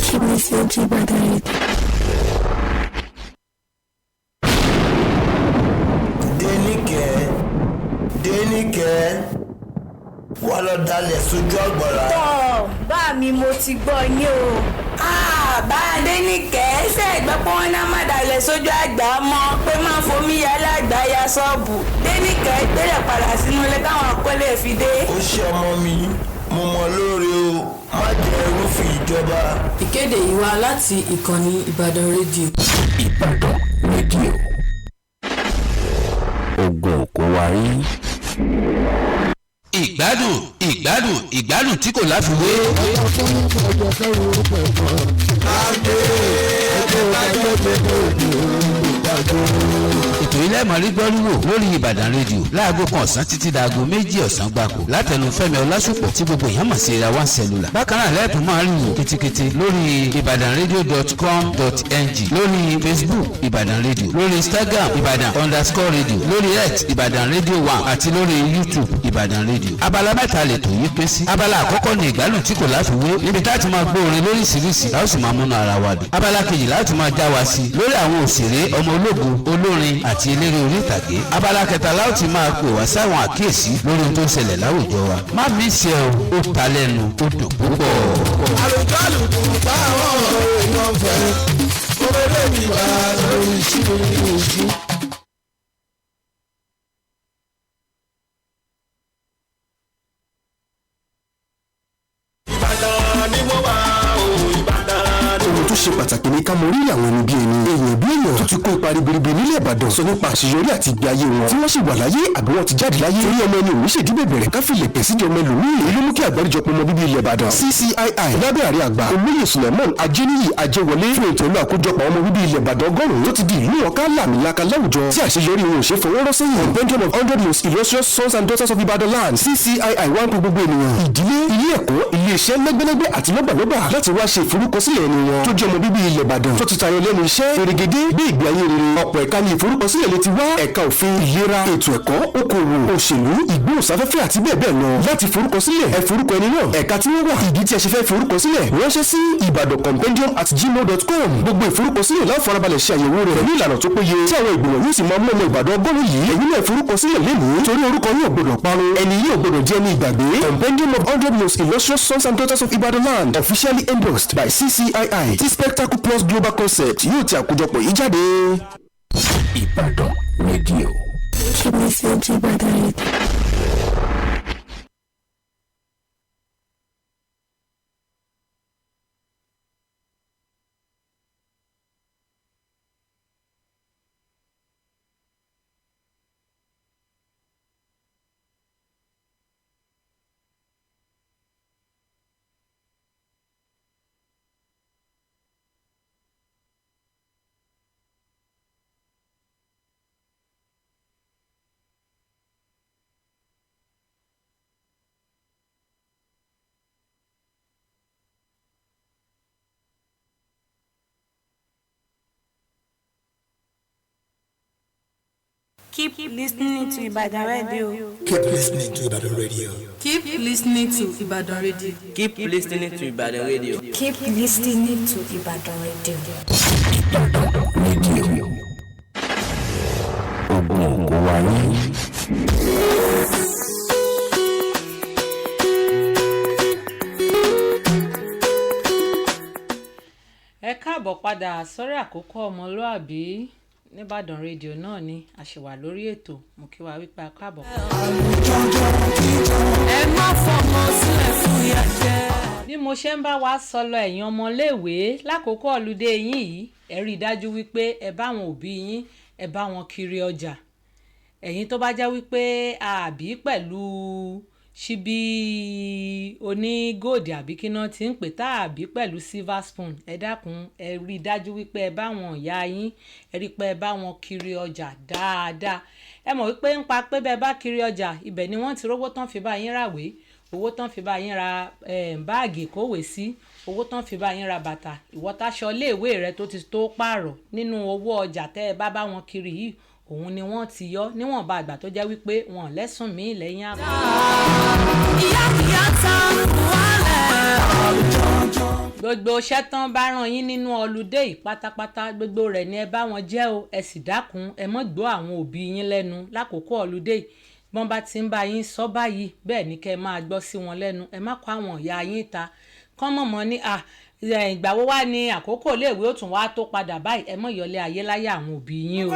Kí ni sí ojú Ìbàdàn rédíò? Dénìkẹ́, wọ́n lọ dalẹ̀ sójú ọ̀gbọ̀rá. Bá mi mo ti gbọ́ yín o. Bá Dénìkẹ́ ṣe ìgbẹ́ pé wọ́n náà má dalẹ̀ sójú àgbà mọ́ pé máa fomi yálé àgbà ya ṣọ́ọ̀bù. Dénìkẹ́ gbélé padà sínú ilé káwọn akọ́lé fi dé. Ó ṣe ọmọ mi, mo mọ lóore o, má jẹ́ irúfin ìjọba. Ìkéde yìí wá láti ìkànnì Ìbàdàn rédíò. Ìbàdàn rédíò. Ogun kò wárí. Ìgbádùn tí kò láfiwé. Ètò ilé ìmọ̀rí gbọ́rúwò lórí Ìbàdàn rédíò láago kan ọ̀sán títí daago 2 ọ̀sán gbáko látẹnu Fẹ́mi Ọlásùpọ̀ tí gbogbo èèyàn mọ̀ sí ra one cellular. Bákan náà lẹ́ẹ̀tún máa rí wò kitikiti lórí ibadanradio.com.ng, lórí Facebook Ìbàdàn rédíò, lórí Instagram Ìbàdàn_radio, lórí X Ìbàdàn rédíò 1 àti lórí YouTube Ìbàdàn rédíò. Abala mẹ́ta lètò yìí pín sí. Abala àkọ́kọ́ ni ìgbádùn tí kò láfiwé, níbi tá a ti máa gbọ́ orin lóríṣiríṣi láti sì máa múnú ara wa dùn. Abala kejì láti máa já wa sí lórí àwọn òṣèré, ọmọ ológun, olórin àti eléré orí ìtàgé. Abala kẹta láti máa pè wá sáwọn àkíyèsí lórí ohun tó ń ṣẹlẹ̀ láwùjọ wa. Má mí ṣe ó ta lẹ́nu, ó dùn púpọ̀. Àlùjọ táwọn èèyàn fẹ́, ó lè mi bá lórí ìṣirò ìṣú. Ohun tó ṣe pàtàkì ní ká mọ rírì àwọn ẹni bí ẹni, èèyàn bí èèyàn tó ti kó ipa ribiribi nílẹ̀ Ìbàdàn sọ nípa àṣeyọrí àti ìgbé ayé wọn tí wọ́n sì wà láyé àbí wọ́n ti jáde láyé. Torí ọmọ ẹni òní ṣèdí bẹ̀bẹ̀rẹ̀ ká filẹ̀ pẹ̀ sídìí ọmọ ẹlòmíì. Èyí ló mú kí àgbáríjọpọ̀ ọmọ bíbí ilẹ̀ Ìbàdàn CCII lábẹ́ ààrẹ àgbà olóyè Suleiman Ajeniyi Ajewole fi òǹtẹ̀ lu àkójọpọ̀ ọmọ bíbí ilẹ̀ Ìbàdàn 100 tó ti di ìlú mọ̀ọ́ká làmìlaka láwùjọ tí àṣeyọrí wọn ò ṣe fọwọ́rọ́ sẹ́yìn. Compendium of 100 most illustrious sons and daughters of Ibadan land CCII wá ń pe gbogbo ènìyàn, ìdílé, ilé ẹ̀kọ́, ilé iṣẹ́ lẹ́gbẹ́lẹ́gbẹ́ àti lọ́gbàlọ́gbà láti wá ṣe ìforúkọsílẹ̀ ẹni wọn tó jẹ́ ọmọ bíbí ilẹ̀ Ìbàdàn tó ti tayọ lẹ́nu iṣẹ́ pèrègédé bí ìgbé ayé rere. Ọ̀pọ̀ ẹ̀ka ni ìforúkọsílẹ̀ lè ti wá: ẹ̀ka òfin, ìlera, ètò ẹ̀kọ́, okòwò, òṣèlú, ìgbóhùnsáfẹ́fẹ́ àti bẹ́ẹ̀ bẹ́ẹ̀ lọ. Láti forúkọsílẹ̀ ẹ forúkọ ẹni náà, ẹ̀ka tí wọ́n wà, ìdí tí ẹ ṣe fẹ́ forúkọsílẹ̀ ránṣẹ́ sí ibadanCompendium@gmail.com. Gbogbo ìforúkọsílẹ̀ la farabalẹ̀ ṣe àyẹ̀wò rẹ̀ pẹ̀lú ìlànà tó péye tí àwọn ìgbìmọ̀ yóò sì máa mú ọmọ Ìbàdàn 100 yìí. Ẹ̀yin náà forúkọsílẹ̀ lénìí torí orúkọ yín ò gbọdọ̀ parun, ẹni yìí ò gbọdọ̀ jẹ́ ní ìgbàgbé. Compendium of 100 most illustrious sons and daughters of Ibadan land officially endorsed by CCII tí Spectacle Plus Global Concept yóò ti àkójọpọ̀ yìí jáde. Ìbàdàn rédíò. Kí ni sí ojú Ìbàdàn rédíò? Keep listening to Ibadan Radio. Keep listening to Ibadan Radio. Keep listening to Ibadan Radio. Keep listening to Ibadan Radio. Keep listening to Ibadan Radio. Radio. Ògùn ẹ káàbọ̀ padà sórí Àkókò Ọmọlúwàbí nìbàdàn rédíò náà ni a ṣì wà lórí ètò mo kí wa wípé a káàbọ̀. ẹ má fọmọ sílẹ̀ fún ìyà jẹ. bí mo ṣe ń bá wa sọ lọ ẹ̀yin ọmọléèwé lákòókò ọlùdé yín yìí ẹ rí i dájú wípé ẹ bá àwọn òbí yín ẹ bá wọn kiri ọjà ẹ̀yin tó bá jẹ́ wípé àbí pẹ̀lú ṣíbí onígòdì àbí kí náà ti ń pè tá àbí pẹ̀lú silver spoon ẹ dákun ẹ rí i dájú wípé ẹ bá wọn ìyá yín ẹ rí i pé ẹ bá wọn kiri ọjà dáadáa ẹ mọ̀ wípé ń pa pé bẹ́ẹ̀ bá kiri ọjà ibẹ̀ ni wọ́n ti rówó tán fi bá yín ràwé owó tán fi bá yín ra báàgì ìkówèé sí owó tán fi bá yín ra bàtà ìwọ́táṣọ iléèwé rẹ tó ti tó pààrọ̀ nínú owó ọjà tẹ́ ẹ bá wọn kiri yìí òun ni wọ́n ti yọ níwọ̀nba àgbà tó jẹ́ wípé wọn lẹ́sùn míì lẹ́yìn àpò. ìyá ta wálẹ̀. gbogbo iṣẹ́ tán bá ràn yín nínú ọlùdé yìí pátápátá gbogbo rẹ̀ ni ẹ bá wọn jẹ́ o ẹ sì dákun ẹ mọ́ gbọ́ àwọn òbí yín lẹ́nu lákòókò ọlùdé yìí bọ́n bá ti ń bá yín sọ báyìí bẹ́ẹ̀ ni kẹ́ ẹ máa gbọ́ sí wọn lẹ́nu ẹ má kó àwọn ìyá yín ta kán mọ̀mọ́ ní ìgbà wo wá ní àkókò iléèwé ó tún wá tó padà báyìí ẹ mọ̀ yọlé ayé láyé àwọn òbí yín o.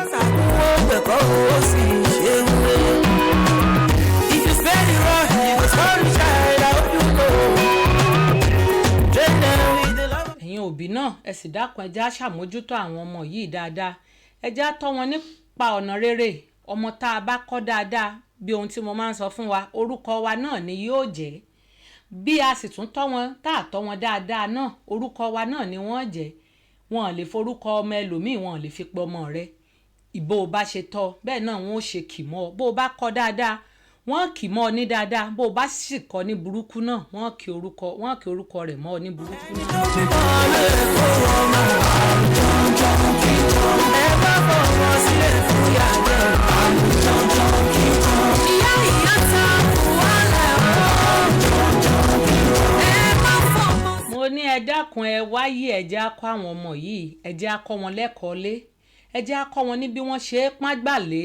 ẹ̀yin òbí náà ẹ sì dákun ẹjẹ́ á ṣàmójútó àwọn ọmọ yìí dáadáa ẹjẹ́ á tọ́ wọn nípa ọ̀nà rere ọmọ tá a bá kọ́ dáadáa bí ohun tí mo máa ń sọ fún wa orúkọ wa náà ni yóò jẹ́ bí a sì tún tọ́ wọn tá a tọ́ wọn dáadáa náà orúkọ wa náà ni wọ́n jẹ́ wọn lè forúkọ ọmọ ẹlòmíì wọn lè fi pe ọmọ rẹ ìbò bá ṣe tọ́ bẹ́ẹ̀ náà wọn ò ṣe kì mọ́ ọ bó o bá kọ́ dáadáa wọ́n kì mọ́ ọ ní dáadáa bó o bá sì kọ́ ní burúkú náà wọ́n kì orúkọ rẹ̀ mọ́ ọ ní burúkú náà. ẹ bá fọwọ́ sílẹ̀ fún ìyá jẹ. ìyá ta wálẹ̀ o. mo ní ẹ dákun ẹ wáyé ẹ jẹ́ á kọ́ àwọn ọmọ yìí ẹ jẹ́ á kọ́ wọn lẹ́kọ̀ọ́ lé ẹ jẹ́ á kọ́ wọn ní bí wọ́n ṣe é pọ́n gbàlé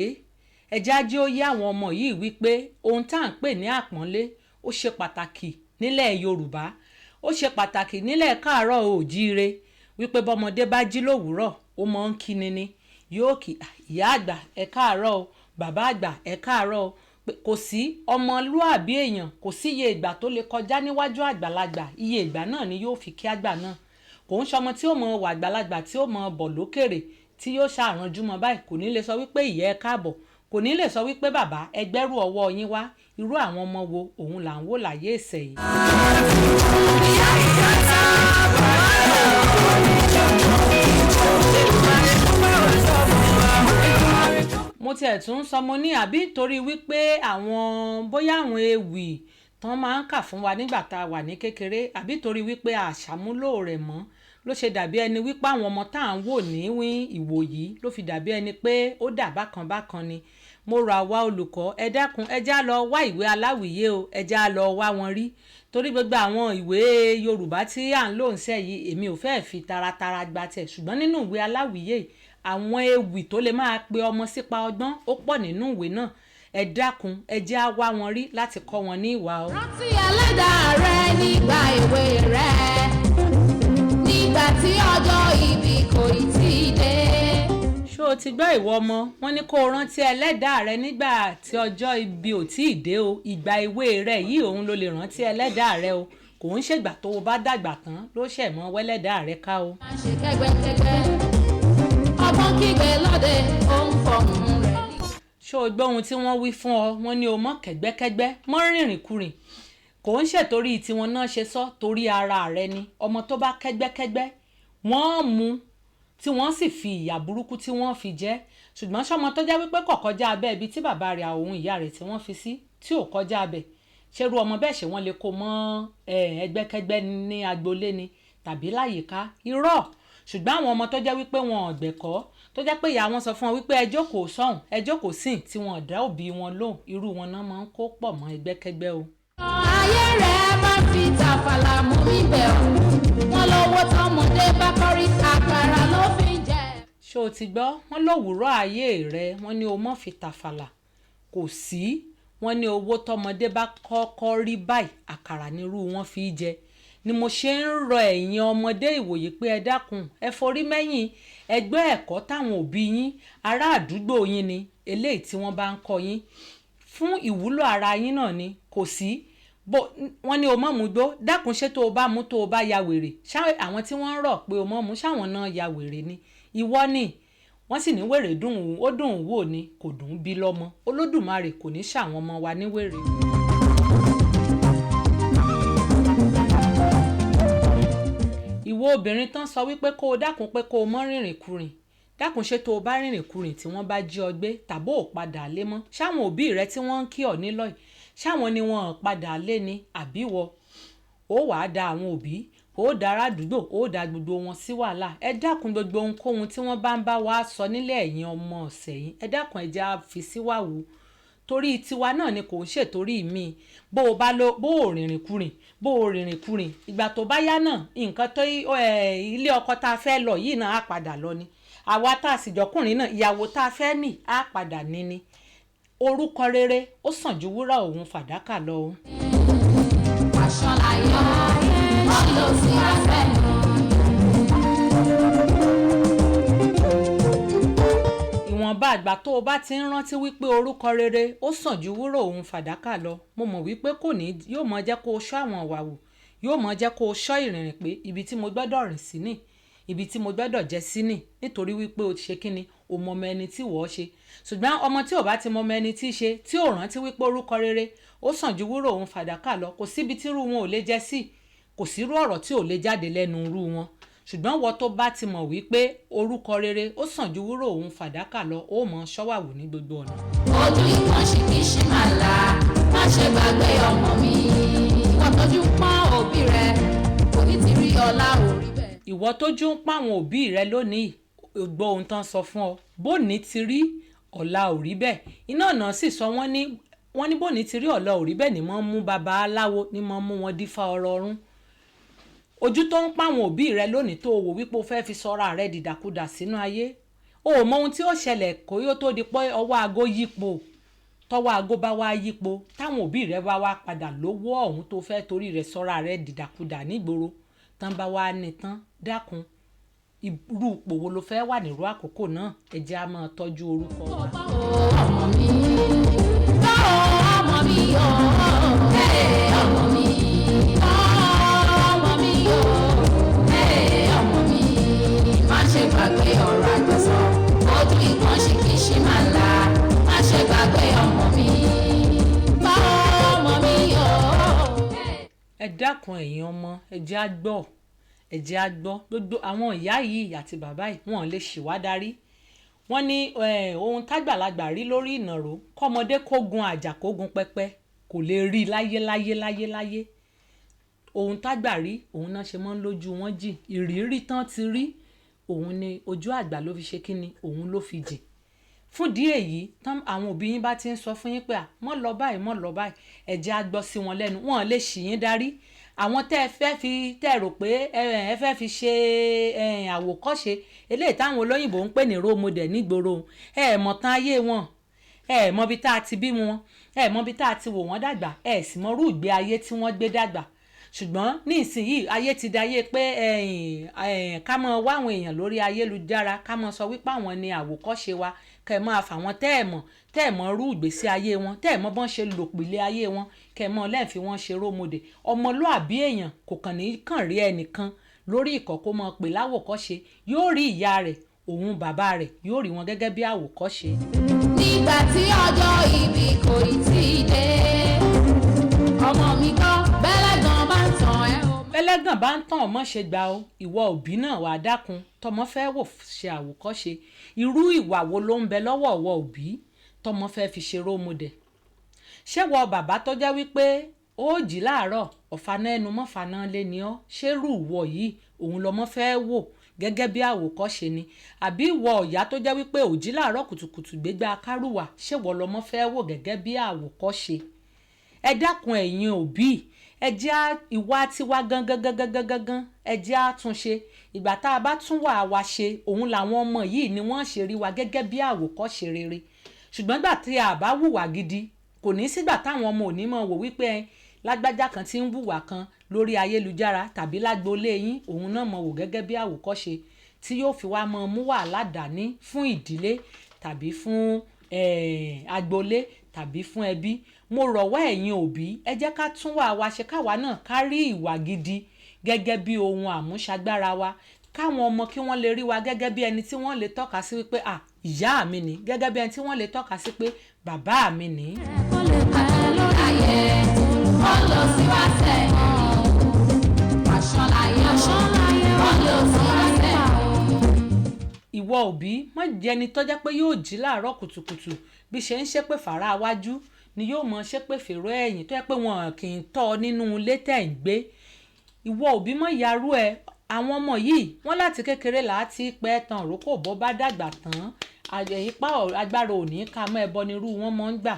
ẹ jẹ́ á jẹ́ ó yé àwọn ọmọ yìí wípé ohun tá à ń pè ní àpọ́nlé ó ṣe pàtàkì nílẹ̀ Yorùbá ó ṣe pàtàkì nílẹ̀ Káàárọ̀ Oòjíire wípé bọ́mọdé bá jí lówùúrọ̀ ó mọ̀ ń kíni ni yóò kí ìyá àgbà ẹ káàárọ̀ o bàbá àgbà ẹ káàárọ̀ o kò sí ọmọlúàbí èèyàn kò sí iye ìgbà tó lè kọjá níwájú àgbàlagbà iye ìgbà náà ni yóò fi kí àgbà náà kò ń ṣọmọ tí ó mọ wà àgbàlagbà tí ó mọ bọ̀ lókèrè tí yóò ṣàrànjú mọ́ báyìí kò ní lè sọ wípé ìyá ẹ káàbọ̀ kò ní lè sọ wípé bàbá ẹgbẹ́rú ọwọ́ yín wá irú àwọn ọmọ wo òun là ń wò láyé ìsẹ̀ yìí. ìyá ta mo tiẹ̀ tún sọ mo ní àbí nítorí wípé àwọn bóyá àwọn ewì tán máa ń kà fún wa nígbà tá a wà ní kékeré àbí nítorí wípé àṣàmúlò rẹ̀ mọ́ ló ṣe dàbí ẹni wípé àwọn ọmọ tá à ń wò ní ìwò yìí ló fi dàbí ẹni pé ó dà bákan bákan ni mo rọ àwa olùkọ́ ẹ dákun ẹ já lọ wá ìwé aláwìyé o ẹ já lọ wá wọn rí torí gbogbo àwọn ìwé Yorùbá tí à ń lò ń sẹ́ yìí èmi ò fẹ́ẹ̀ fi taratara gba tẹ̀ ṣùgbọ́n nínú ìwé aláwìyé àwọn ewì tó lè máa pe ọmọ sípa ọgbọ́n ó pọ̀ nínú ìwé náà ẹ dákun ẹ jẹ́ á wá wọn rí láti kọ́ wọn ní ìwà o. rántí ẹlẹ́dàá rẹ nígbà èwe rẹ nígbà tí ọjọ́ ibi kò ì tí ì dé. ṣó o ti gbọ́ ìwọ ọmọ wọn ní kó o rántí ẹlẹ́dàá rẹ nígbà tí ọjọ́ ibi ò tí ì dé o ìgbà èwe rẹ yìí òun ló lè rántí ẹlẹ́dàá rẹ o kò ń ṣègbà tó o bá dàgbà tán ló ṣẹ̀ mọ́ wẹ́lẹ́dàá rẹ ká o. má ṣe kẹ́gbẹ́kẹ́gbẹ́ ọgbọ́n kígbe lóde ó ń fọhùn rẹ̀. ṣó o gbọ́ ohun tí wọ́n wí fún ọ wọ́n ní o mọ́ kẹ́gbẹ́kẹ́gbẹ́ mọ́ rìnrìnkùrìn kò ń ṣètorí tiwọn náà ṣe sọ torí ara rẹ ni ọmọ tó bá kẹ́gbẹ́kẹ́gbẹ́ wọ́n mú tí wọ́n sì fi ìyà burúkú tí wọ́n fi jẹ ṣùgbọ́n ṣọmọ tó jẹ́ wípé kò kọjá abẹ́ ibi tí bàbá rẹ̀ àwọn ìyá rẹ̀ tí wọ́n fi sí tí ò kọjá abẹ́ ṣerú ọmọ bẹ́ẹ̀ ṣe wọ́n lè kó mọ́ ẹgbẹ́kẹ́gbẹ́ ní agboolé ni tàbí láyìíká irọ́ ṣùgbọ́n àwọn ọmọ tó jẹ́ wípé wọn ò gbẹ̀kọ́ tó jẹ́ pé ìyá wọn sọ fún wọn wípé ẹ jókòó sọ́hùn ẹ jókòó sìn tí wọn dá òbí wọn lóhùn irú wọn náà máa ń kó pọ̀ mọ́ ẹgbẹ́kẹ́gbẹ́ o. ayé rẹ̀ bá fi tàfàlà mú mi bẹ̀ ọ́ wọn lówó tọmọdé bá kọrí àkàrà ló fi jẹ. ṣé o ti gbọ́ wọn lówùúrọ̀ ayé rẹ̀ wọ́n ní o mọ̀ fi tàfàlà kò sí wọ́n ní owó tọmọdé bá kọ́kọ́ rí báyìí àkàrà nírú wọn fi jẹ ni mo ṣe ń rọ ẹ̀yin ọmọdé ìwòye pé ẹ dákun ẹ forí mẹ́yìn ẹgbẹ́ ẹ̀kọ́ táwọn òbí yín ará àdúgbò yín ni eléyìí tí wọ́n bá ń kọ́ yín fún ìwúlò ara yín náà ni kò sí wọ́n ní o mọ̀ mú gbó dákun ṣé tó o bá mú tó o bá ya wèrè ṣá àwọn tí wọ́n ń rọ̀ pé o mọ̀ mú ṣáwọn náà ya wèrè ni ìwọ ni wọ́n sì ní wèrè dùn ó dùn wò ni kò dùn bí lọ́mọ olódùmarè kò ní ṣàwọn ọmọ wa ní wèrè. ìwọ obìnrin tán sọ wípé kó o dákun pé kó o mọ́ rìnrìn kurìn dákun ṣé tó o bá rìnrìn kurìn tí wọ́n bá jí ọ gbé tàbó ò padà lé mọ́ ṣáwọn òbí rẹ tí wọ́n ń kí ọ nílọ́ọ̀ ṣáwọn ni wọ́n padà lé ni àbíwọ ó wàá da àwọn òbí ó dára àdúgbò ó dá gbogbo wọn sí wàhálà ẹ dákun gbogbo ohunkóhun tí wọ́n bá ń bá wa sọ nílẹ̀ ẹ̀yin ọmọ ọ̀sẹ̀ yìí ẹ dákun ẹ já fi síwáwù torí tiwa náà ni kò ń ṣètorí mi bó o rìnrìn kurìn bó o rìnrìn kurìn ìgbà tó bá yá náà nǹkan tó ilé ọkọ tá a fẹ́ lọ yìí náà á padà lọ ni àwa tá a sì jọkùnrin náà ìyàwó tá a fẹ́ nì á padà ní ni orúkọ rere ó sàn ju wúrà òun fàdákà lọ o. aṣọ láyọ̀ wọ́n lọ sí afẹ́ mi. ìwọ̀nba àgbà tó o bá ti ń rántí wípé orúkọ rere ó sàn ju wúrà òun fàdákà lọ mo mọ̀ wípé kò ní yóò mọ jẹ́ kó o ṣọ́ àwọn ìwà wò yóò mọ jẹ́ kó o ṣọ́ ìrìnrìn pé ibi tí mo gbọ́dọ̀ rìn sí nì ibi tí mo gbọ́dọ̀ jẹ́ sí nì nítorí wípé o ti ṣe kíni o mọ ọmọ ẹni tí wọ́ọ́ ṣe ṣùgbọ́n ọmọ tí ò bá ti mọ ọmọ ẹni tí í ṣe tí ò rántí wípé orúkọ rere ó sàn ju wúrà òun fàdákà lọ kò síbi tí irú wọn ò lè jẹ́ sí kò sírú ọ̀rọ̀ tí ò lè jáde lẹ́nu irú wọn ṣùgbọ́n wọ́n tó bá ti mọ̀ wípé orúkọ rere ó sàn ju wúrà òun fàdákà lọ ó mọ̀ ṣọ́wàwù ní gbogbo ọ̀nà. ojú ìkan ṣì kì í ṣì máa la má ṣe gbàgbé ọmọ mi ìwọ tójú ń pọ́n òbí rẹ kò ní ti rí ọlá orí bẹ́ẹ̀. ìwọ tójú ń pọ́n àwọn òbí rẹ lónìí gbọ́ ohun tán sọ fún ọ bóní ti rí ọ̀la orí bẹ́ẹ̀ iná náà sì sọ wọ́n ní bóní ti rí ọ̀la orí bẹ́ẹ̀ ni wọ́n mú babaláwo ni wọ́n mú wọn dífá ọrọ̀ ọ̀run ojú tó ń pàwọn òbí rẹ lónìí tó wò wípé o fẹ́ fi sọ́ra rẹ dìdàkudà sínú ayé o ò mọ ohun tí ó ṣẹlẹ̀ kó yóò tó di pé ọwọ́ aago yípo tọwọ́ aago bá wá yípo táwọn òbí rẹ bá wá padà lówó ọ̀hún tó fẹ́ torí rẹ sọ́ra rẹ dìdàkudà nígboro tán bá wá ní tán dákun irú ipò wo ló fẹ́ wà nírú àkókò náà ẹ jẹ́ á máa tọ́jú orúkọ wa. ọmọ mi ọmọ mi ọmọ mi. gbàgbé ọ̀rọ̀ àjọsọ ojú ìkan ṣì kì í ṣì máa la má ṣe gbàgbé ọmọ mi bá ọmọ mi yọ. ẹ dákun ẹ̀yin ọmọ ẹ jẹ́ á gbọ́ gbogbo àwọn ìyá yìí àti bàbá yìí wọ́n lè ṣì wá darí wọ́n ní ohun tágbàlagbà rí lórí ìnàró kọ́mọdé kó gun àjà kó gun pẹpẹ kò lè rí láyé ohun tágbà rí òun náà ṣe mọ́ lójú wọn jì ìrírí tán ti rí òun ni ojú àgbà ló fi ṣe kíni òun ló fi jìn fún díẹ̀ èyí tán àwọn òbí yín bá ti ń sọ fún yín pé mọ́ lọ báyìí ẹ jẹ́ á gbọ́ sí wọn lẹ́nu wọn lè ṣì yín darí àwọn tẹ́ rò pé ẹ fẹ́ fi ṣe àwòkọ́ṣe eléyìí táwọn olóyìnbó ń pè ní role model nígboro ẹ mọ̀ tán ayé wọn ẹ mọ̀ bí tá a ti bí wọn ẹ mọ̀ bí tá a ti wò wọ́n dàgbà ẹ sì mọ̀ rú ìgbé ayé tí wọ́n gbé dàgbà ṣùgbọ́n ní ìsinyìí ayé ti dayé pé ká mọ wá àwọn èèyàn lórí ayélujára ká mọ sọ wípé àwọn ni àwòkọ́ṣe wa kẹ́ ẹ máa fà wọ́n tẹ́ ẹ̀ mọ̀ rú ìgbésí ayé wọn tẹ́ ẹ̀ mọ̀ bọ́n ṣe lòpìlẹ̀ ayé wọn kẹ́ ẹ mọ̀ lẹ́ẹ̀fì wọ́n ṣe rómọdé ọmọlúàbí èèyàn kò kàn rí ẹnìkan lórí ìkọ̀kọ́ mọ̀ pé láwòkọ́ṣe yóò rí ìyá rẹ̀ òun bàbá rẹ̀ yóò rí wọn gẹ́gẹ́ bí àwòkọ́ṣe. nígbà tí ọjọ́ ìbí kò tí ì dé ọmọ mi kọ́ bẹ́lẹ́gàn bá ń tàn ẹ́ o. bẹ́lẹ́gàn bá ń tàn ọmọ ṣe gbà ó ìwọ òbí náà wàá dákun tọmọ fẹ́ wò ṣe àwòkọ́ṣe irú ìwà wo ló ń bẹ lọ́wọ́ ọ̀wọ́ òbí tọmọ fẹ́ fi ṣe rómọdé ṣé wọ bàbá tó jẹ́ wípé ó jí láàárọ̀ ọ̀fàná ẹnu mọ́fàná lé ní ọ́ ṣé rú ìwọ yìí òun lọmọ fẹ́ wò gẹ́gẹ́ bí àwòkọ́ṣe ni àbí ìwọ ìyá tó jẹ́ wípé ò jí láàárọ̀ kùtùkùtù gbégbá kárùwà ṣèwọ lọmọ fẹ́ wò gẹ́gẹ́ bí àwòkọ́ṣe. Ẹ dákun ẹ̀yin òbí ẹ jẹ́ ìwà tiwa gangan ẹ jẹ́ àtúnṣe ìgbà tá a bá tún wà wá ṣe òun làwọn ọmọ yìí ni wọ́n ṣe rí wa gẹ́gẹ́ bí àwòkọ́ṣe rere ṣùgbọ́n gbà tí a bá hùwà gidi kò ní sígbà táwọn ọmọ òní mọ̀ wò wípé lágbájá kan tí ń hùwà kan lórí ayélujára tàbí lágboolé yín òun náà mọ̀ wò gẹ́gẹ́ bí àwòkọ́ṣe tí yóò fi wá mọ mú wàhálà dání fún ìdílé tàbí fún agboolé tàbí fún ẹbí. Mo rọ̀wọ́ ẹ̀yin òbí ẹ jẹ́ ká tún wà wá ṣe káwa náà ká rí ìwà gidi gẹ́gẹ́ bí ohun àmúṣagbára wa káwọn ọmọ kí wọ́n lè rí wa gẹ́gẹ́ bí ẹni tí wọ́n lè tọ́ka sí wípé ìyá mi ni gẹ́gẹ́ bí ẹni tí wọ́n lè tọ́ka sí pé bàbá mi ni. Ìwọ òbí má jẹ́ ẹni tó jẹ́ pé yóò jí láàárọ̀ kùtùkùtù bí ṣe ń ṣépè fàrà wájú ni yóò mọ ṣépè fèrò ẹ̀yìn tó jẹ́ pé wọn kì í tọ́ nínú ilé tẹ̀ ń gbé. Ìwọ òbí má yarú ẹ àwọn ọmọ yìí wọ́n láti kékeré láti pẹ́ tán òrókò bó bá dàgbà tán ipá agbára òní ká mọ́ ẹbọ nírú wọn mọ́ ń gbà.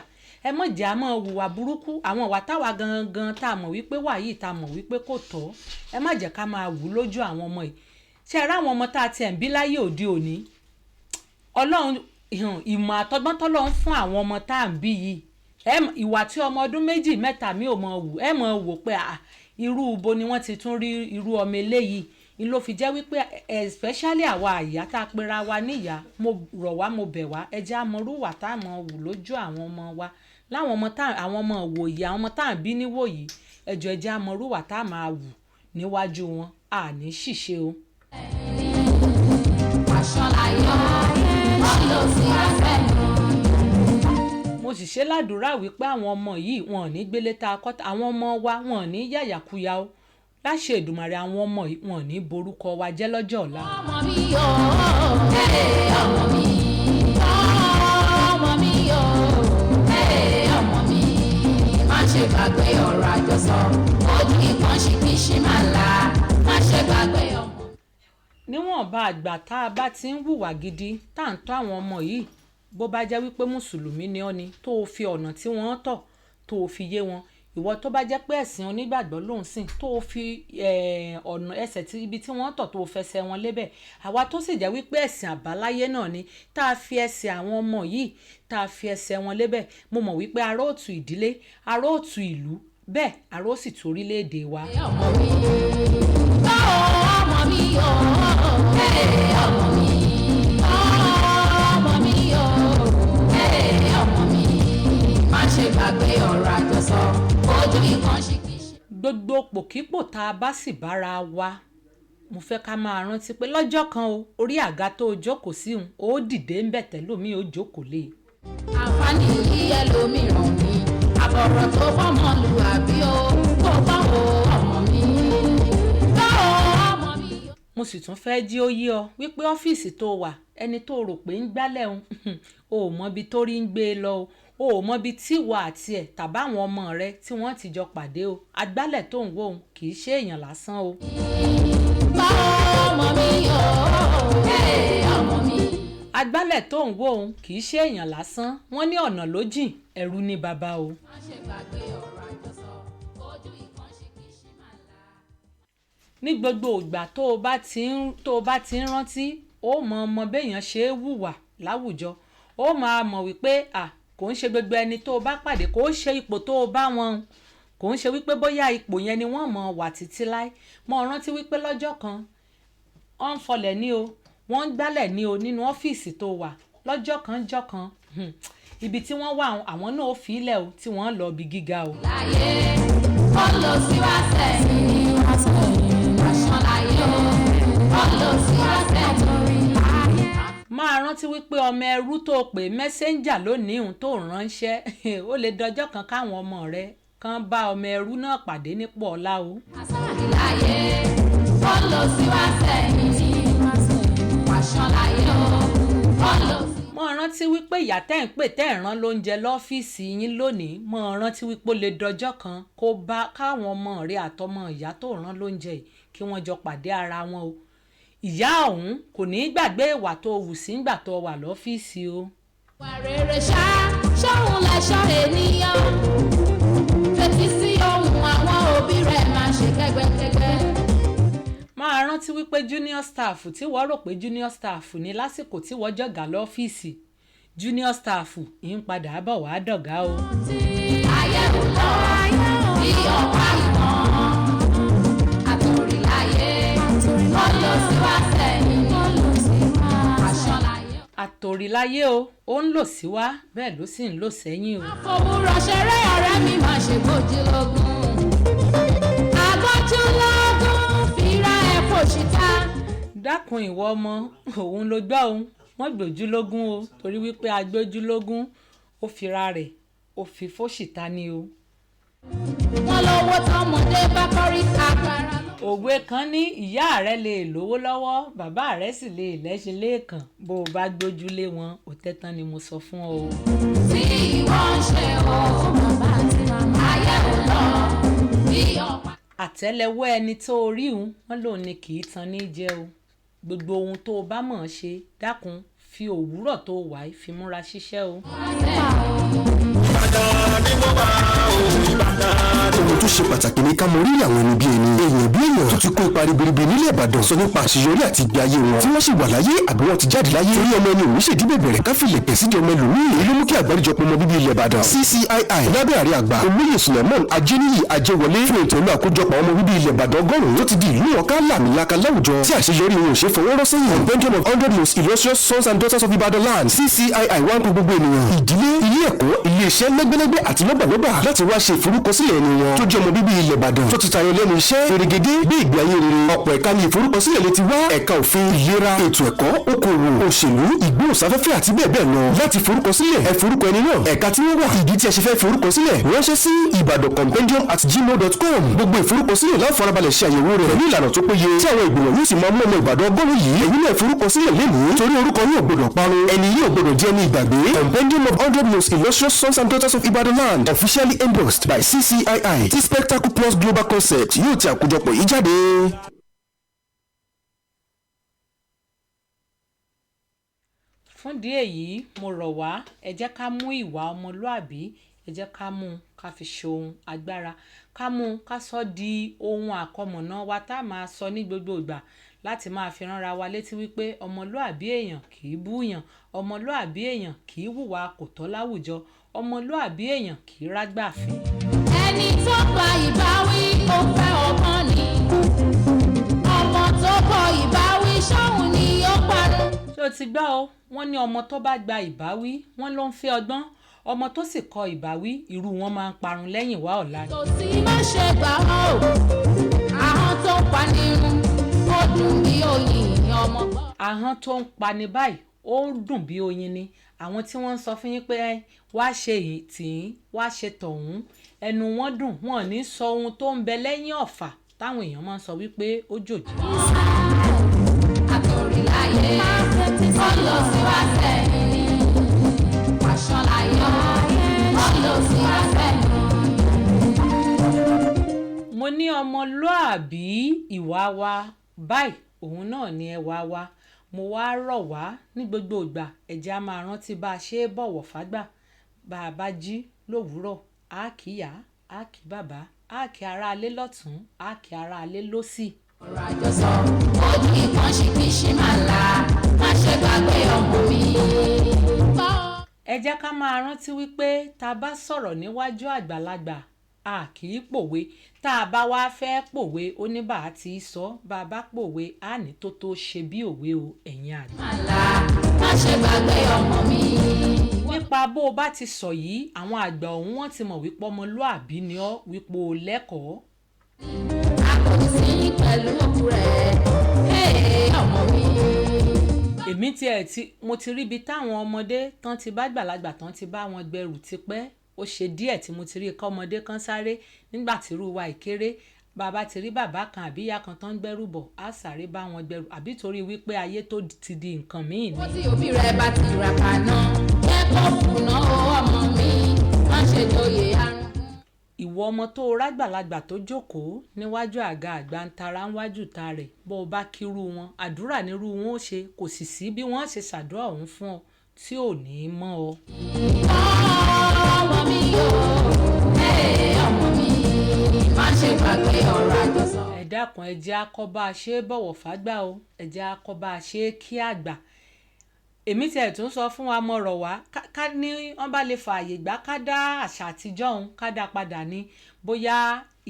Ẹ mọ̀ jẹ́ àmọ́ hùwà burúkú àwọn ìwà táwa gangan tá a mọ̀ wípé wà yìí tá a mọ̀ wípé kò tọ́ ẹ má jẹ́ ká máa wù lójú àwọn ọmọ yìí. Ṣé ẹ ráwọn ọmọ tá a tiẹ̀ ń bí láyé òde òní Ọlọ́run ìmọ̀ àtọgbọ́n tọ́lọ́run fún àwọn ọmọ tá à ń bí yìí ìwà tí ọmọ ọdún 2 3 mi ò mọ̀ wù ẹ mọ̀ wò pé irú ibo ni wọ́n ti tún rí irú ọmọ eléyìí ni ló fi jẹ́ wípé especially àwa àyà tá a pera wa níyà mo rọ̀ wá mo bẹ̀ wá ẹ jẹ́ àmọ́rú wà tá a mọ̀ wù lójú àwọn ọmọ wa láwọn ọmọ tá àwọn ọmọ wòyí àwọn ọmọ tá à ń bí níwòyí ẹ jọ̀ọ́ ẹ jẹ́ àmọ́rú wà tá a máa wù níwájú wọn àní ṣìṣe o. Mo sì ṣe ládùúrà wípé àwọn ọmọ yìí wọn ò ní gbélé ta akọ́ta àwọn ọmọ wa wọn ò ní yàyàkuyà o láṣẹ Èdùmàrè àwọn ọmọ yìí wọn ò ní borúkọ wa jẹ́ lọ́jọ́ ọ̀la. ọmọ mi yóò ọmọ mi ọmọ mi yóò ọmọ mi má ṣe gbàgbé ọ̀rọ̀ àjọsọ ojú ìkan ṣìkìṣì máa la má ṣe gbàgbé ọmọ. Níwọ̀nba àgbà tá a bá ti ń hùwà gidi tá à ń tọ́ àwọn ọmọ yìí bó bá jẹ́ wípé mùsùlùmí ni ọ́ ni tó o fi ọ̀nà tí wọ́n tọ̀ tó o fi yé wọn ìwọ tó bá jẹ́ pé ẹ̀sìn onígbàgbọ́ ló ń sìn tó o fi ọ̀nà ẹsẹ̀ tí ibi tí wọ́n tọ̀ tó o fẹsẹ̀ wọn lébẹ̀ àwa tó sì jẹ́ wípé ẹ̀sìn àbáláyé náà ni tá a fi ẹsẹ̀ àwọn ọmọ yìí tá a fi ẹsẹ̀ wọn lébẹ̀ mo mọ̀ wípé ará òtù ìdílé ará òtù ìlú bẹ́ẹ̀ ará ó sì tún orílẹ̀-èdè wa. ọmọ mi ọmọ mi ọmọ mi. Ṣe gbàgbé ọ̀rọ̀ àjọsọ ojú ìkan ṣìkìṣì. Gbogbo pòkípò tá a bá sì bára wa mo fẹ́ ká máa rántí pé lọ́jọ́ kan o orí àga tó o jókòó sí òun ó dìde ń bẹ̀ tẹ́lómi ó jókòó lé. àǹfààní yìí ẹlòmíràn ni àbọ̀rọ̀ tó fọ́mọ lù àbí o kó bá o ọmọ mi. Mo sì tún fẹ́ jí ó yí ọ wípé ọ́fíìsì tó wà ẹni tó rò pé ń gbálẹ̀ òun ò mọbi tó rí ń gbé e lọ o ò mọbi tí ìwọ àti ẹ̀ tàbáwọn ọmọ rẹ tí wọ́n ti jọ pàdé o agbálẹ̀ tó ń wò òun kì í ṣe èèyàn lásán o. ọmọ mi ọmọ mi. Agbálẹ̀ tó ń wò òun kì í ṣe èèyàn lásán wọ́n ní ọ̀nà ló jìn ẹ̀rù ní bàbá o. má ṣe gbàgbé ọ̀rọ̀ àjọsọ ojú ìkan ṣìkìṣì máa la. Ní gbogbo ìgbà tó o bá ti ń rántí ó mọ ọmọ béèyàn ṣe é hùwà láwùjọ ó máa mọ̀ wípé kò ń ṣe gbogbo ẹni tó o bá pàdé kò ń ṣe ipò tó o bá wọn kò ń ṣe wípé bóyá ipò yẹn ni wọ́n mọ̀ wà títí láé mọ̀ rántí wípé lọ́jọ́ kan wọ́n ń fọlẹ̀ ní o wọ́n ń gbálẹ̀ ní o nínú ọ́fíìsì tó wà lọ́jọ́ kan ibi tí wọ́n wà àwọn náà ó fi ilẹ̀ o tí wọ́n lọ bí gíga o. láyé ó lọ sí wá sẹ́yìn aṣọ láyé ó lọ sí wá sẹ́yìn. Máa rántí wípé ọmọ ẹrú tó pè mẹ́sẹ́ńjà lónìí òun tó ránṣẹ́ ó lè dọjọ́ kan káwọn ọmọ rẹ kan bá ọmọ ẹrú náà pàdé nípò ọlá o. láyé ó lọ sí wá sẹ́yìn aṣọ láyé ó lọ sí. Mo rántí wípé ìyá tẹ́ ń pè tẹ́ ń rán lóúnjẹ lọ́fíìsì yín lónìí mo rántí wípé ó lè dọjọ́ kan kó bá káwọn ọmọ rẹ àtọmọ ìyá tó rán lóúnjẹ yìí kí wọ́n jọ pàdé ara wọn o. ìyá ọ̀hún kò ní gbàgbé ìwà tó hù sí ńgbà tó wà lọ́fíìsì o. wà rere ṣóhun lẹ̀ṣọ́ ènìyàn fetí sí ohun àwọn òbí rẹ̀ máa ṣe kẹ́gbẹ́kẹ́gbẹ́. máa rántí wípé junior staff tí wọ́n rò pé junior staff ní lásìkò tí wọ́n jọ̀gá lọ́fíìsì junior staff ń padà bọ̀ wá dọ̀gá o. ayé ò lọ bí ọ̀pá ìmọ̀ àtòrí láyé wọ́n lọ sí wá sẹ́yìn aṣọ láyé. àtòrí láyé o ó ń lò sí wá bẹ́ẹ̀ ló sì ń lò sẹ́yìn o. àfọwúrọ̀ ṣeré ọ̀rẹ́ mi máa ṣe gbójúlógún agbójúlógún fìrà ẹ̀ fòṣìta. dákun ìwọ ọmọ òun ló gbọ́ òun wọ́n gbójúlógún o torí wípé agbójúlógún ó fira rẹ̀ ó fi fòṣìta ni o. wọ́n lówó tọmọdé bá kọrí agbára. òwe kan ní ìyá rẹ lè lówó lọ́wọ́ bàbá rẹ sì lè lẹ́ṣin lẹ́ẹ̀kan bó o bá gbójúlé wọn ò tẹ́tán ni mo sọ fún ọ o. tí wọ́n ń ṣe o bàbá àti màmá ayé ò lọ bí ọ̀pá. àtẹ́lẹwọ́ ẹni tó rí òun wọ́n lòun ni kì í tan ní jẹ́ o gbogbo ohun tó o bá mọ̀ ọ́n ṣe dákun fi òwúrọ̀ tó o wà fi múra ṣiṣẹ́ o. Ìbàdàn ni mo bá ohun tó ṣe pàtàkì ní ká mọ orí àwọn ẹni bí ẹni èèyàn bí èèyàn tó ti kó ipa ribiribi nílẹ̀ Ìbàdàn sọ nípa àṣeyọrí àti ìgbé ayé wọn tí wọ́n sì wà láyé àbí wọ́n ti jáde láyé torí ọmọ ẹni òun ṣèdí bẹ̀rẹ̀ ká fìlẹ̀ pẹ̀ sídi ọmọ ẹlòmíì èyí ló mú kí àgbáríjọpọ̀ ọmọ bíbí ilẹ̀ Ìbàdàn CCII lábẹ́ ààrẹ àgbà olóyè Suleiman Ajeniyi Ajewole fún ètò ìlú àkójọpọ̀ ọmọ bíbí ilẹ̀ Ìbàdàn ọgọ́rùn-ún tó ti di ìlú ọ̀ká làmìlaka láwùjọ tí àṣeyọrí wọn ò ṣe fọwọ́rọ́ sẹ́yìn compendium of 100 most illustrious sons and daughters of Ibadan land CCII wá ń pe gbogbo ènìyàn ìdílé ilé ẹ̀kọ́ ilé iṣẹ́ lẹ́gbẹ́lẹ́gbẹ́ àti lọ́gbàlọ́gbà láti wá ṣe ìforúkọsílẹ̀ ẹni wọn tó jẹ́ ọmọ bíbí ilẹ̀ Ìbàdàn tó ti tayọ lẹ́nu iṣẹ́ fèrègédé bí ìgbé ayé rere ọ̀pọ̀ ẹ̀ka ní ìforúkọsílẹ̀ lè ti wá ẹ̀ka òfin ìlera ètò ẹ̀kọ́ okòwò òṣèlú ìgbóhùnsáfẹ́fẹ́ àti bẹ́ẹ̀ bẹ́ẹ̀ lọ láti forúkọsílẹ̀ ẹ forúkọ ẹni náà ẹ̀ka tí wọ́n wà ìdí tí ẹ ṣe fẹ́ forúkọsílẹ̀ ránṣẹ́ sí ibadanCompendium@gmail.com gbogbo ìforúkọsílẹ̀ láti farabalẹ̀ ṣe àyẹ̀wò rẹ̀ ní ìlànà tó péye tí àwọn ìgbìmọ̀ yóò sì máa mú ọmọ Ìbàdàn ọgọ́rùn yìí èyí náà forúkọsílẹ̀ lẹ́nu torí orúkọ yóò gbọdọ̀ parun ẹni yóò gbọdọ̀ jẹ́ ní ìgbàgbé compendium of 100 most illustrious sons and daughters of Ibadan land officially endorsed by CCII tí Spectacle Plus Global Concept yóò ti àkójọpọ̀ yìí jáde. fún díẹ̀ yìí mo rọ̀ wá ẹ jẹ́ ká mú ìwà ọmọlúàbí ẹ jẹ́ ká mú ká fi ṣe ohun agbára ká mú ká sọ di ohun àkọmọ̀nà wa tá a máa sọ ní gbogbo ìgbà láti máa fi ránra wa létí wípé ọmọlúàbí èèyàn kì í búyàn ọmọlúàbí èèyàn kì í hùwà kò tọ́ láwùjọ ọmọlúàbí èèyàn kì í rágbàfin. ẹni tó gba ìbáwí ó fẹ́ ọgbọ́n ni ọmọ tó kọ ìbáwí ṣóhun ni ó parun. ṣé o ti gbọ́ o wọ́n ní ọmọ tó bá gba ìbáwí wọ́n ló ń fẹ́ ọgbọ́n ọmọ tó sì kọ ìbáwí irú wọn máa ń parun lẹ́yìn wá ọ̀la. tòsí má ṣe gbà ọ́ ahọ́n tó ń pani run ó dùn bí oyin ọmọ gbọ́. ahọ́n tó ń pani báyìí ó dùn bí oyin ni àwọn tí wọ́n ń sọ fún yín pé wá ṣe tìín wá ṣe tọ̀hún ẹnu wọn dùn wọn ní sọ ohun tó ń bẹ lẹ́yìn ọ̀fà táwọn èèyàn máa ń sọ wípé ó jòjì. àtòrí láyé ó lọ sí wá sẹ́yìn pàṣọ láyé ó lọ sí wá sẹ́yìn. mo ní ọmọlúàbí ìwà wa báyìí òun náà ni ẹwà wa mo wá rọ̀ wá ní gbogbo ìgbà ẹ̀jẹ̀ á máa rántí bá a ṣe é bọ̀wọ̀ fágbà bá a bá jí lówùúrọ̀ á kì í yá á kì í bàbá á kì í aráalé lọ́tún á kì í aráalé lósì. ọ̀rọ̀ àjọsọ ojú ìkan ṣì kì í ṣe máa la má ṣe gbàgbé ọmọ mi. ẹ jẹ́ ká máa rántí wípé tá a bá sọ̀rọ̀ níwájú àgbàlagbà a kì í pòwe tá a bá wá fẹ́ pòwe ó ní bá a ti sọ bá a bá pòwe á ní tó tó ṣe bí òwe o ẹ̀yin àgbà. má ṣe gbàgbé ọmọ mi. nípa bó o bá ti sọ yìí àwọn àgbà ọ̀hún wọ́n ti mọ̀ wípé ọmọlúàbí ni ọ́ wípé o lẹ́kọ̀ọ́. a kò sí pẹ̀lú òkú rẹ̀ ọmọ mi. èmi mo ti rí ibi táwọn ọmọdé tán ti bá gbàlagbà tán ti bá wọn gbẹrù tipẹ́ ó ṣe díẹ̀ tí mo ti rí ọmọdé kan sáré nígbà tí irú wa ìkéré bàbá ti rí bàbá kan àbí ìyá kan tán gbẹ́rù bọ̀ á sáré bá wọn gbẹrù àbí torí wípé ayé tó ti di nǹkan míì ni. wọ́n tí òbí rẹ̀ bá ti rà kàná jẹ́ kó kùnà ọmọ mi má ṣe joyè àrùn. ìwọ ìwọ ọmọ tó rágbàlagbà tó jókòó níwájú àga àgbàntara níwájú ta rẹ̀ bó o bá kírú wọn àdúrà nírú wọn ó ṣe kò sì sí bí wọ́n ṣe ṣàdúrà ọ̀hún fún ọ tí ò ní í mọ́ ọ. ọmọ mi yóò ọmọ mi má ṣe gbàgbé ọ̀rọ̀ àjọsọ. ẹ dákun ẹ jẹ́ á kọ́ bá a ṣe bọ̀wọ̀ fágbà o ẹ jẹ́ á kọ́ bá a ṣe kí àgbà. èmi tiẹ̀ tún sọ fún wa mọ̀rọ̀ wá ká ní wọ́n bá lè fààyè gbà ká dá àṣà àtijọ́ òun ká dá padà ní bóyá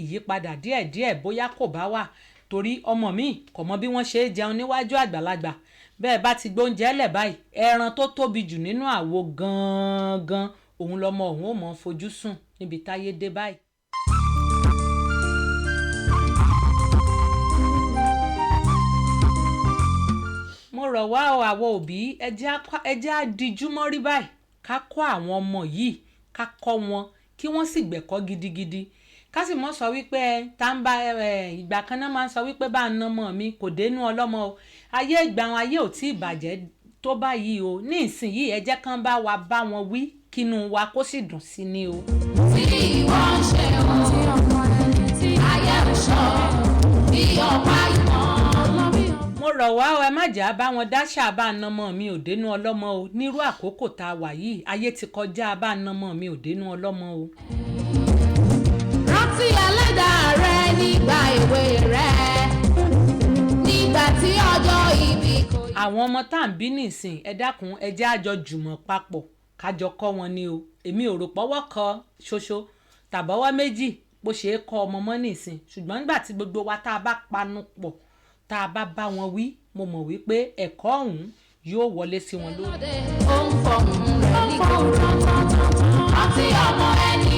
ìyípadà díẹ̀díẹ̀ bóyá kò bá wà torí ọmọ mi kò mọ bí wọ́n ṣe é jẹun níwájú àgbàlagbà bẹ́ẹ̀ bá ti gbóúnjẹ lẹ̀ báyìí ẹran tó tóbi jù nínú àwo gangan òun lọmọ òun ò mọ̀ fojú sùn níbi táyé dé báyìí. mo rọ̀ wá o àwọn òbí ẹ jẹ́ á dijú mọ́rí báyìí ká kọ́ àwọn ọmọ yìí ká kọ́ wọn kí wọ́n sì gbẹ̀kọ́ gidigidi ká sì mọ́ sọ wípé tá ń bá ìgbà kan náà máa ń sọ wípé bá ń nọmọ mi kò dénú ọlọ́mọ o ayé ìgbà wọn ayé ò tí ì bàjẹ́ tó báyìí o ní ìsinyìí ẹ jẹ́ kán bá wa bá wọn wí kínú wa kó sì dùn sí ni o. tí wọ́n ń ṣe o tí ayé ò sọ bí ọ̀pá ìmọ̀. mo rọ̀ wá o ẹ má jà bá wọn dáṣà bá nọmọ mi ò dénú ọlọ́mọ o nírú àkókò tá a wà yìí ayé ti kọjá bá nọmọ mi ò dénú ọlọ́mọ o. rántí ẹlẹ́dàá rẹ nígbà èwe rẹ nígbà tí ọjọ́ ìbí kò yí. àwọn ọmọ tá à ń bí nìsín ẹ dákun ẹ jẹ́ àjọ jùmọ̀ papọ̀ kájọ kọ́ wọn ni o èmi ò rò pọ́wọ́ kan ṣoṣo tàbọ́wọ́ méjì bó ṣe é kọ́ ọmọ mọ́ nìsín ṣùgbọ́n nígbà tí gbogbo wa tá a bá panu pọ̀ tá a bá bá wọn wí mo mọ̀ wípé ẹ̀kọ́ ọ̀hún yóò wọlé sí wọn lórí. ó ń fọhùn rẹ̀ nígbà rántí ọmọ ẹni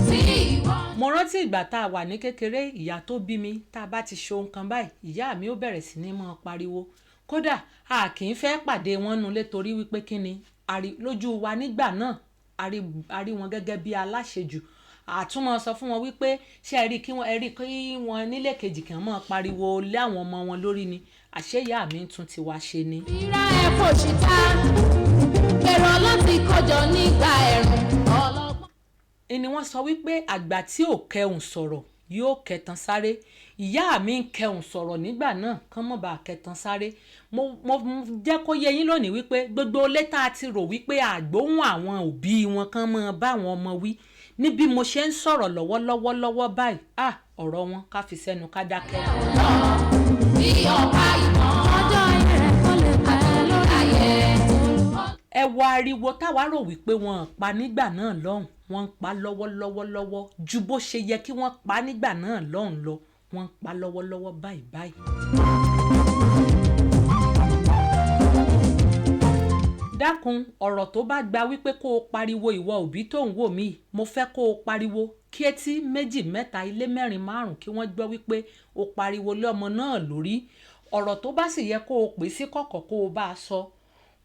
tí ìwọ. mo rántí ìgbà tá a wà ní kékeré ìyá tó bí mi tá a bá ti ṣe ohun kan báyìí ìyá mi ó bẹ̀rẹ̀ sí ní máa pariwo kódà a kì í fẹ́ pàdé wọn nulẹ̀ torí wípé kí ni lójú wa nígbà náà a rí wọn gẹ́gẹ́ bí aláṣejù àtúmọ̀ sọ fún wọn wípé ṣé ẹ rí kí wọn nílé kejì kan mọ́ pariwo lé àwọn ọmọ wọn lórí ni àṣé ìyá mi tún ti wá ṣe ni. ìrà ẹ̀ fòṣìta èrò láti kọjọ nígbà ẹ̀rùn ọlọ́gbọ́n. ni wọ́n sọ wípé àgbà tí ò kẹhùn sọ̀rọ̀ yóò kẹtàn sáré ìyá mi ń kẹhùn sọ̀rọ̀ nígbà náà kán mọ̀ bá kẹtàn sáré mo jẹ́ kó yé yín lónìí wípé gbogbo lẹ́tà ti rò wípé àgbóhùn àwọn òbí wọn kán mọ́ bá àwọn ọmọ wí ní bí mo ṣe ń sọ̀rọ̀ lọ́wọ́ báyìí ọ̀rọ̀ wọn ká fi sẹ́nu ká dákẹ́. bí ọ̀pá ìmọ̀ ọjọ́ rẹ̀ kò lè pẹ́ lórí ayé. ẹ wo ariwo táwa rò wípé wọ́n pa nígbà náà lọ́hùn wọ́n ń pa lọ́wọ́ ju bó ṣe yẹ kí wọ́n pa nígbà náà lọ́hùn lọ wọ́n ń pa lọ́wọ́ báyìí. dákun ọ̀rọ̀ tó bá gba wípé kó o pariwo ìwọ òbí tó ń wò mí mo fẹ́ kó o pariwo kí etí méjì mẹ́ta ilé mẹ́rin márùn kí wọ́n gbọ́ wípé o pariwo lé ọmọ náà lórí ọ̀rọ̀ tó bá sì yẹ kó o pè sí kọ̀kọ̀ kó o bá a sọ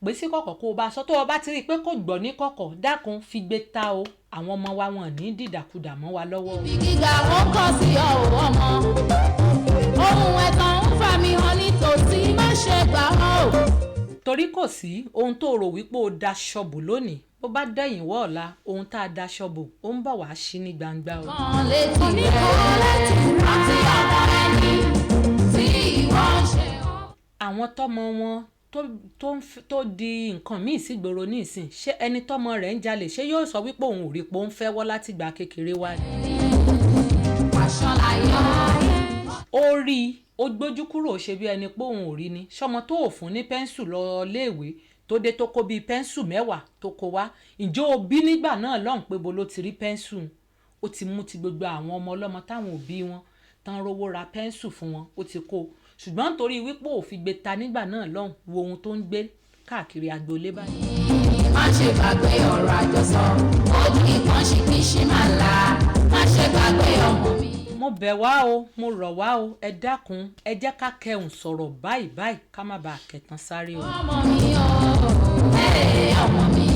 pè sí kọ̀kọ̀ kó o bá a sọ tó o bá ti rí i pé kò gbọ́ ní kọ̀kọ̀ dákun fi gbé ta o àwọn ọmọ wa wọn ní dìdàkudà mọ́ wa lọ́wọ́. ibi gíga wọn kọ sí ọ̀hún ọmọ ohun ẹ̀tàn ń fà mí hàn nítòsí má ṣe gbà ọ́ o. torí kò sí ohun tó rò wípé o daṣọ bò lónìí bó bá dẹ̀yìn wọ́ ọ̀la ohun tá a daṣọ bò ó ń bọ̀ wá sí ní gbangba o. kan létí rẹ̀ àti ọmọ ẹni tí ìwọ ń ṣe o. àwọn tọmọ wọn tó di nǹkan míì sígboro ní ìsìn ṣé ẹni tọmọ rẹ̀ ń jalè ṣé yóò sọ wípé òun ò rí pé ó ń fẹ́ wọ́ láti gbà kékeré wá ni. pàṣọ láyọ̀ ó rí i ó gbójú kúrò ṣe bí ẹni pé òun ò rí ni ṣọmọ tó ò fún ní pẹ́ńsù lọ léèwé tó dé tó kó bíi pẹ́ńsù 10 tó kó wá ǹjẹ́ o bí nígbà náà lọ́hùn pé bo ló ti rí pẹ́ńsù ó ti mú ti gbogbo àwọn ọmọ ọlọ́mọ táwọn òbí wọn tán rówó ra pẹ́ńsù fún wọn ó ti kó ṣùgbọ́n nítorí wípé ò fi gbé ta nígbà náà lọ́hùn wo ohun tó ń gbé káàkiri agboolé báyìí. má ṣe gbàgbé ọ̀rọ̀ àjọsọ ojú ìkan ṣìkìṣì máa ń la má ṣe gbàgbé ọmọ mi. mo bẹ̀ wá o mo rọ̀ wá o ẹ dákun ẹ jẹ́ ká kẹhùn sọ̀rọ̀ báyìí ká má bàa kẹtàn sáré o. ọmọ mi o ọmọ mi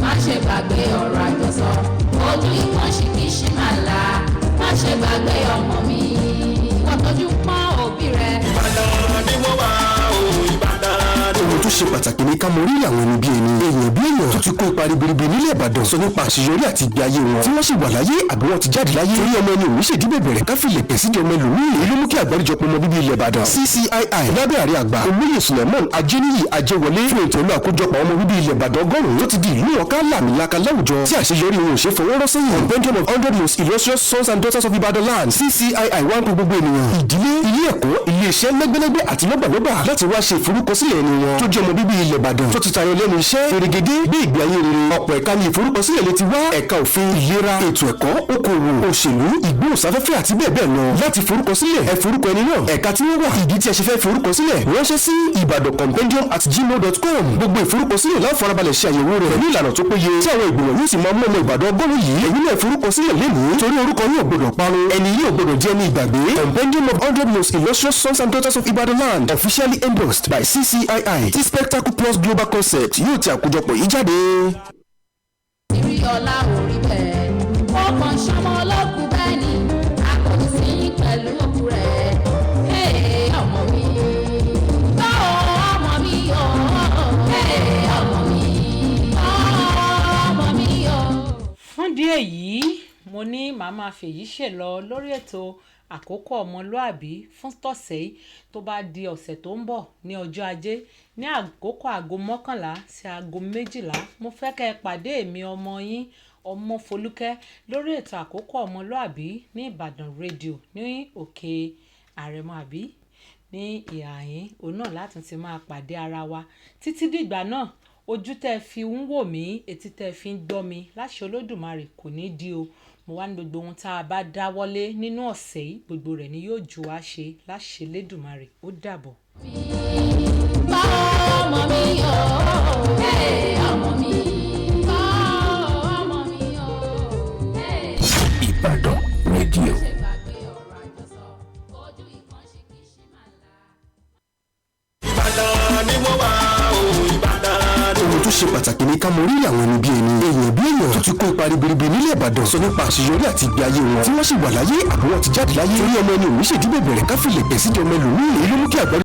má ṣe gbàgbé ọ̀rọ̀ àjọsọ ojú ìkan ṣìkìṣì máa ń la má ṣe gbàgbé ọmọ mi wọ́n tọ́jú pọ́n òbí rẹ̀. Ìbàdàn ni mo wà o Ìbàdàn. ohun tó ṣe pàtàkì ní ká mọ orí àwọn ẹni bí ẹni èèyàn bí èèyàn tó ti kó ipa ribiribi nílẹ̀ Ìbàdàn sọ nípa àṣeyọrí àti ìgbé ayé wọn tí wọ́n sì wà láyé àbí wọ́n ti jáde láyé torí ọmọ ẹni òun ṣèdí bẹ̀bẹ̀rẹ̀ ká fi lẹ̀pẹ̀ sídìí ọmọ ẹlòmíì èyí ló mú kí àgbáríjọpọ̀ ọmọ bíbí ilẹ̀ Ìbàdàn CCII lábẹ́ ààrẹ àgbà olóyè Suleiman Ajeniyi Ajewole fún ètò ìlú àkójọpọ̀ ọmọ bíbí ilẹ̀ Ìbàdàn ọgọ́rùn-ún tó ti di ìlú ọ̀ká làmìlaka láwùjọ tí àṣeyọrí wọn ò ṣe fọwọ́rọ́ sẹ́yìn compendium of 100 most illustrious sons and daughters of Ibadan land CCII wá ń pe gbogbo ènìyàn ìdílé ilé ẹ̀kọ́ ilé iṣẹ́ lẹ́gbẹ́lẹ́gbẹ́ àti lọ́gbàlọ́gbà láti wá ṣe ìforúkọsílẹ̀ ẹni wọn tó jẹ́ ọmọ bíbí ilẹ̀ Ìbàdàn tó ti tayọ lẹ́nu iṣẹ́ fèrègédé bí ìgbé ayé rere ọ̀pọ̀ ẹ̀ka ní ìforúkọsílẹ̀ lè ti wá ẹ̀ka òfin ìlera ètò ẹ̀kọ́ okòwò òṣèlú ìgbóhùnsáfẹ́fẹ́ àti bẹ́ẹ̀ bẹ́ẹ̀ lọ láti forúkọsílẹ̀ ẹ forúkọ ẹni náà ẹ̀ka tí wọ́n wà ìdí tí ẹ ṣe fẹ́ forúkọsílẹ̀ ránṣẹ́ sí ibadanCompendium@gmail.com gbogbo ìforúkọsílẹ̀ láwọn farabalẹ̀ ṣe àyẹ̀wò rẹ̀ pẹ̀lú ìlànà tó péye tí àwọn ìgbìmọ̀ yóò sì máa mú ọmọ Ìbàdàn ọgọ́rùn yìí ẹ̀yin náà forúkọsílẹ̀ lénìí torí orúkọ yóò gbọdọ̀ parun ẹni yóò gbọdọ̀ jẹ́ ní ìgbàgbé compendium of 100 most illustrious sons and daughters of Ibadan land officially endorsed by CCII tí Spectacle Plus Global Concept yóò ti àkójọpọ̀ yìí jáde. ìrí ọlá orí bẹ́ẹ̀ ó kàn ṣọmọ ológun bẹ́ẹ̀ ni a kò ní sí pẹ̀lú òkú rẹ̀ ọmọ mi ọmọ mi ọmọ mi. fún díẹ̀ yìí mo ní màá máa fèyí ṣèlọ lórí ètò àkókò ọmọlúàbí fún tọ̀sẹ̀ yìí tó bá di ọ̀sẹ̀ tó ń bọ̀ ní ọjọ́ ajé ní àkókò aago 11 sí aago 12 mo fẹ́ kẹ́ ẹ pàdé mi ọmọ yín ọmọ Folúkẹ́ lórí ètò àkókò ọmọlúàbí ní Ìbàdàn rédíò ní òkè àrẹ̀mọ àbí ní ìhà yín òun náà láti ti máa pàdé ara wa títí dìgbà náà ojú tẹ́ fi ń wò mí etí tẹ́ fi ń gbọ́ mi láṣẹ Olódùmarè kò ní di o mo wá ní gbogbo ohun tá a bá dáwọ́lé nínú ọ̀sẹ̀ yìí gbogbo rẹ̀ ni yóò ju wá ṣe láṣẹ Elédùmarè ó dàbọ̀. ọmọ mi ọmọ mi ọmọ mi Ìbàdàn rédíò. Ìbàdàn ni mo wà o Ìbàdàn. ohun tó ṣe pàtàkì ní ká mọ orí àwọn ẹni bí ẹni èèyàn bí èèyàn tó ti kó ipa ribiribi nílẹ̀ Ìbàdàn sọ nípa àṣeyọrí àti ìgbé ayé wọn tí wọ́n sì wà láyé àbí wọ́n ti jáde láyé torí ọmọ ẹni òun ṣèdí bẹ̀bẹ̀rẹ̀ ká fi lẹ̀pẹ̀ sídìí ọmọ ẹlòmíì èyí ló mú kí àgbárí